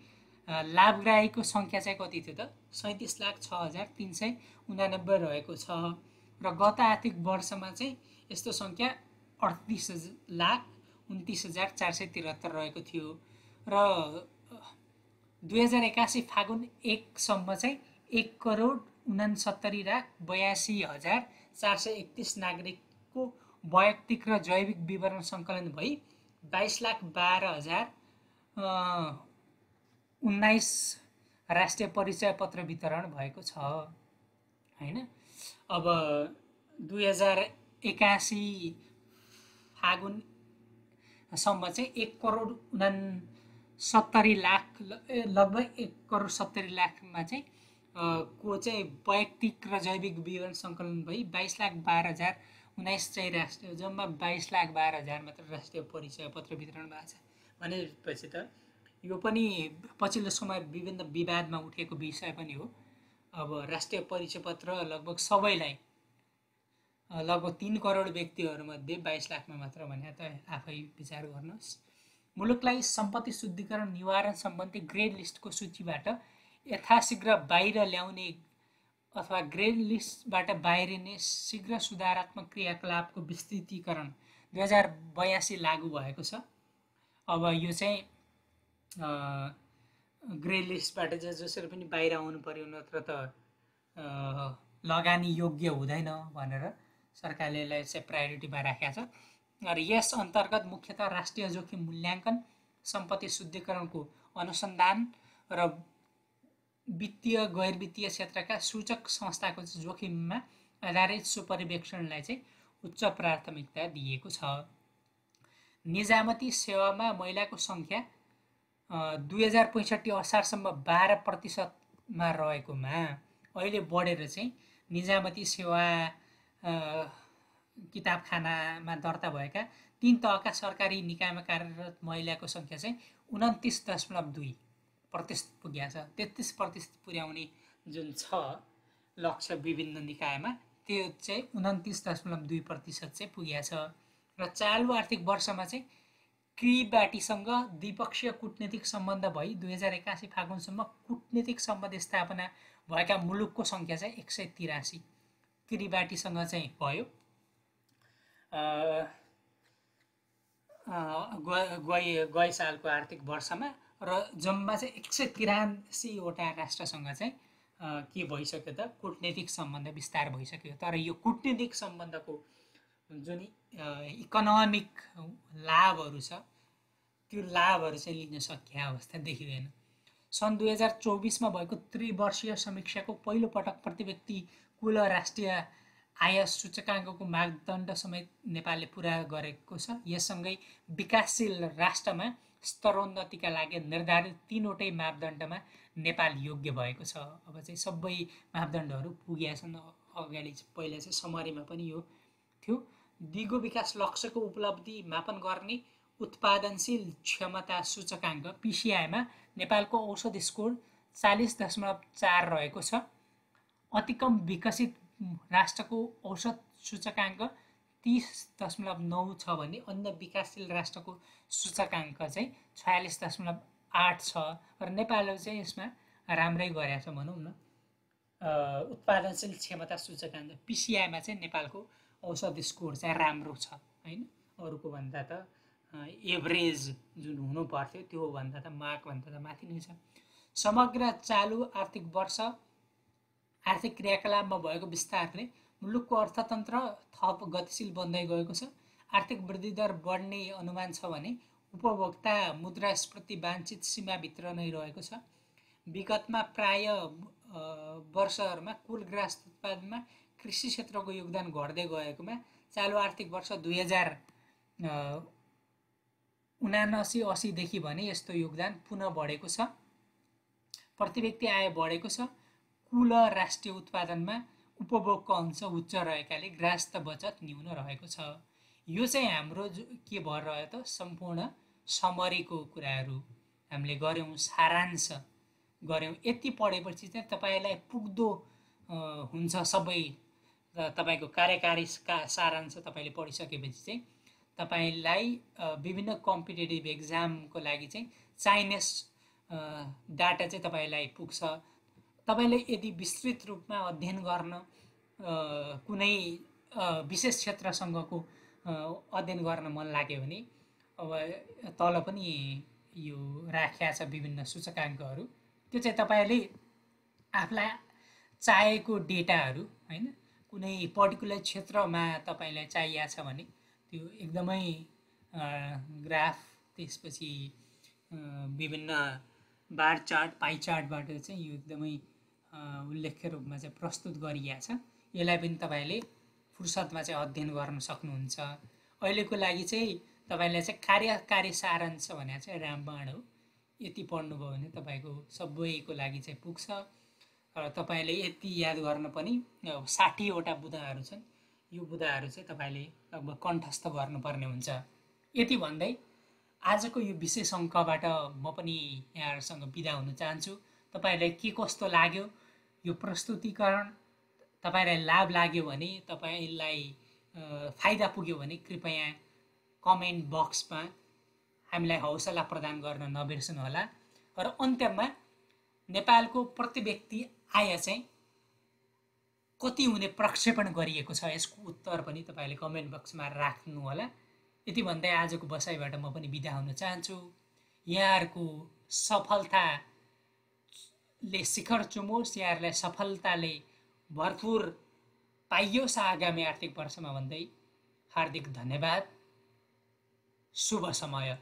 लाभग्राहीको सङ्ख्या चाहिँ कति थियो त? 37,06,389 रहेको छ। र गत आर्थिक वर्षमा चाहिँ यस्तो सङ्ख्या 38,29,473 रहेको थियो। र 2081 फागुन 1 सम्म चाहिँ 1,69,82,431 नागरिकको वैयक्तिक र जैविक विवरण सङ्कलन भई 22,12,019 राष्ट्रिय परिचय पत्र वितरण भएको छ, होइन? अब 2081 फागुनसम्म चाहिँ 1,70,00,000 लगभग 1,70,00,000मा चाहिँ को चाहिँ वैयक्तिक र जैविक विवरण सङ्कलन भई 22,12,019 चाहिँ राष्ट्रिय, जम्मा 22,12,000 मात्र राष्ट्रिय परिचय पत्र वितरण भएको छ भनेपछि त यो पनि पछिल्लो समय विभिन्न विवादमा उठेको विषय पनि हो। अब राष्ट्रिय परिचय पत्र लगभग सबैलाई, लगभग 3 करोड व्यक्तिहरूमध्ये 22 लाखमा मात्र भने त आफै विचार गर्नुहोस्। मुलुकलाई सम्पत्ति शुद्धिकरण निवारण सम्बन्धी ग्रेड लिस्टको सूचीबाट यथाशीघ्र बाहिर ल्याउने अथवा ग्रेड लिस्टबाट बाहिरिने शीघ्र सुधारात्मक क्रियाकलापको विस्तृतीकरण 2082 लागू भएको छ। अब यो चाहिँ ग्रेड लिस्टबाट चाहिँ जसरी पनि बाहिर आउनु पर्यो, नत्र त लगानी योग्य हुँदैन भनेर सरकारले यसलाई चाहिँ प्रायोरिटीमा राखेको छ। र यस अन्तर्गत मुख्यतः राष्ट्रिय जोखिम मूल्याङ्कन, सम्पत्ति शुद्धिकरणको अनुसन्धान र वित्तीय गैर वित्तीय क्षेत्रका सूचक संस्थाको जोखिममा आधारित सुपरिवेक्षणलाई चाहिँ उच्च प्राथमिकता दिएको छ। निजामती सेवामा महिलाको सङ्ख्या 2065 असारसम्म 12%मा रहेकोमा अहिले बढेर चाहिँ निजामती सेवा किताबखानामा दर्ता भएका 3 तहका सरकारी निकायमा कार्यरत महिलाको सङ्ख्या चाहिँ 29.2% पुगेको छ। 33% पुर्याउने जुन छ लक्ष्य विभिन्न निकायमा, त्यो चाहिँ 29.2% चाहिँ पुगेको छ। र चालु आर्थिक वर्षमा चाहिँ किरीबाटीसँग द्विपक्षीय कूटनीतिक सम्बन्ध भई 2081 फागुनसम्म कूटनीतिक सम्बन्ध स्थापना भएका मुलुकको सङ्ख्या चाहिँ 183 किरीबाटीसँग चाहिँ भयो। गए सालको आर्थिक वर्षमा, र जम्मा चाहिँ 183 वटा राष्ट्रसँग चाहिँ के भइसक्यो त कूटनीतिक सम्बन्ध विस्तार भइसक्यो। तर यो कूटनीतिक सम्बन्धको जुन इकोनोमिक लाभहरू छ त्यो लाभहरू चाहिँ लिन सकिएको अवस्था देखिँदैन। सन् 2024मा भएको त्रिवर्षीय समीक्षाको पहिलो पटक प्रति व्यक्ति कुल राष्ट्रिय आय सूचकाङ्कको मापदण्ड समेत नेपालले पुरा गरेको छ। यससँगै विकासशील राष्ट्रमा स्तरोन्नतिका लागि निर्धारित 3वटै मापदण्डमा नेपाल योग्य भएको छ। अब चाहिँ सबै मापदण्डहरू पुगेका छन्। अगाडि पहिला चाहिँ समरीमा पनि यो थियो। दिगो विकास लक्ष्यको उपलब्धि मापन गर्ने उत्पादनशील क्षमता सूचकाङ्क पिसिआईमा नेपालको औसत स्कोर 40.4 रहेको छ। अति कम विकसित राष्ट्रको औसत सूचकाङ्क 30.9 छ भने अन्य विकासशील राष्ट्रको सूचकाङ्क चाहिँ 46.8 छ। र नेपालले चाहिँ यसमा राम्रै गरेको छ भनौँ न। उत्पादनशील क्षमता सूचकाङ्क पिसिआईमा चाहिँ नेपालको औसत स्कोर चाहिँ राम्रो छ हैन, अरूको भन्दा त एभरेज जुन हुनु पर्थ्यो त्यो भन्दा त मार्कभन्दा त माथि नै छ। समग्र चालु आर्थिक वर्ष आर्थिक क्रियाकलापमा भएको विस्तारले मुलुकको अर्थतन्त्र थप गतिशील बन्दै गएको छ। आर्थिक वृद्धि दर बढ्ने अनुमान छ भने उपभोक्ता मुद्रास्फीति वाञ्छित सीमाभित्र नै रहेको छ। विगतमा प्राय वर्षहरूमा कुल ग्रास उत्पादनमा कृषि क्षेत्रको योगदान घट्दै गएकोमा चालु आर्थिक वर्ष 2079-80 देखि भने यस्तो योगदान पुनः बढेको छ। प्रति व्यक्ति आय बढेको छ। कुल राष्ट्रिय उत्पादनमा उपभोगको अंश उच्च रहेकाले ग्रास बचत न्यून रहेको छ। यो चाहिँ हाम्रो के भएर रह्यो त सम्पूर्ण समरीको कुराहरू हामीले गऱ्यौँ, सारांश गऱ्यौँ। यति पढेपछि चाहिँ तपाईलाई पुग्दो हुन्छ सबै तपाईको कार्यकारी सारांश तपाईले पढिसकेपछि चाहिँ तपाईलाई विभिन्न कम्पिटेटिभ एक्जामको लागि चाहिँ चाहिनेस डाटा चाहिँ तपाईलाई पुग्छ। तपाईले यदि विस्तृत रूपमा अध्ययन गर्न कुनै विशेष क्षेत्रसँगको अध्ययन गर्न मन लाग्यो भने अब तल पनि यो राखेको छ विभिन्न सूचकाङ्कहरू। त्यो चाहिँ तपाईले आफूलाई चाहेको डेटाहरू हैन, कुनै पर्टिकुलर क्षेत्रमा तपाईलाई चाहिएको छ भने त्यो एकदमै ग्राफ त्यसपछि विभिन्न बार चार्ट पाइ चार्टबाट चाहिँ यो एकदमै उल्लेख्य रूपमा चाहिँ प्रस्तुत गरिएको छ। यसलाई पनि तपाईले फुर्सदमा चाहिँ अध्ययन गर्न सक्नुहुन्छ। अहिलेको लागि चाहिँ तपाईलाई चाहिँ कार्यकारी सारांश भने चाहिँ रामबाण हो। यति पढ्नुभयो भने तपाईको सबैको लागि चाहिँ पुग्छ। र तपाईले यति याद गर्न पनि 60वटा बुदाहरू छन्। यो बुदाहरू चाहिँ तपाईले लगभग कण्ठस्थ गर्नुपर्ने हुन्छ। यति भन्दै आजको यो विशेष अङ्कबाट म पनि यहाँहरुसँग बिदा हुन चाहन्छु। तपाईलाई के कस्तो लाग्यो यो प्रस्तुतिकरण? तपाईलाई लाभ लाग्यो भने, तपाईलाई फाइदा पुग्यो भने कृपया कमेन्ट बक्समा हामीलाई हौसला प्रदान गर्न नबिर्सनु होला। र अन्त्यमा नेपालको प्रति व्यक्ति आय चाहिँ कति हुने प्रक्षेपण गरिएको छ यसको उत्तर पनि तपाईले कमेन्ट बक्समा राख्नु होला। यति भन्दै आजको बसाइबाट म पनि बिदा हुन चाहन्छु। यहाँहरुको सफलताले शिखर चुमोस्, यहाँहरुलाई सफलताले भरपूर पाइयोस् आगामी आर्थिक वर्षमा भन्दै हार्दिक धन्यवाद। शुभ समय।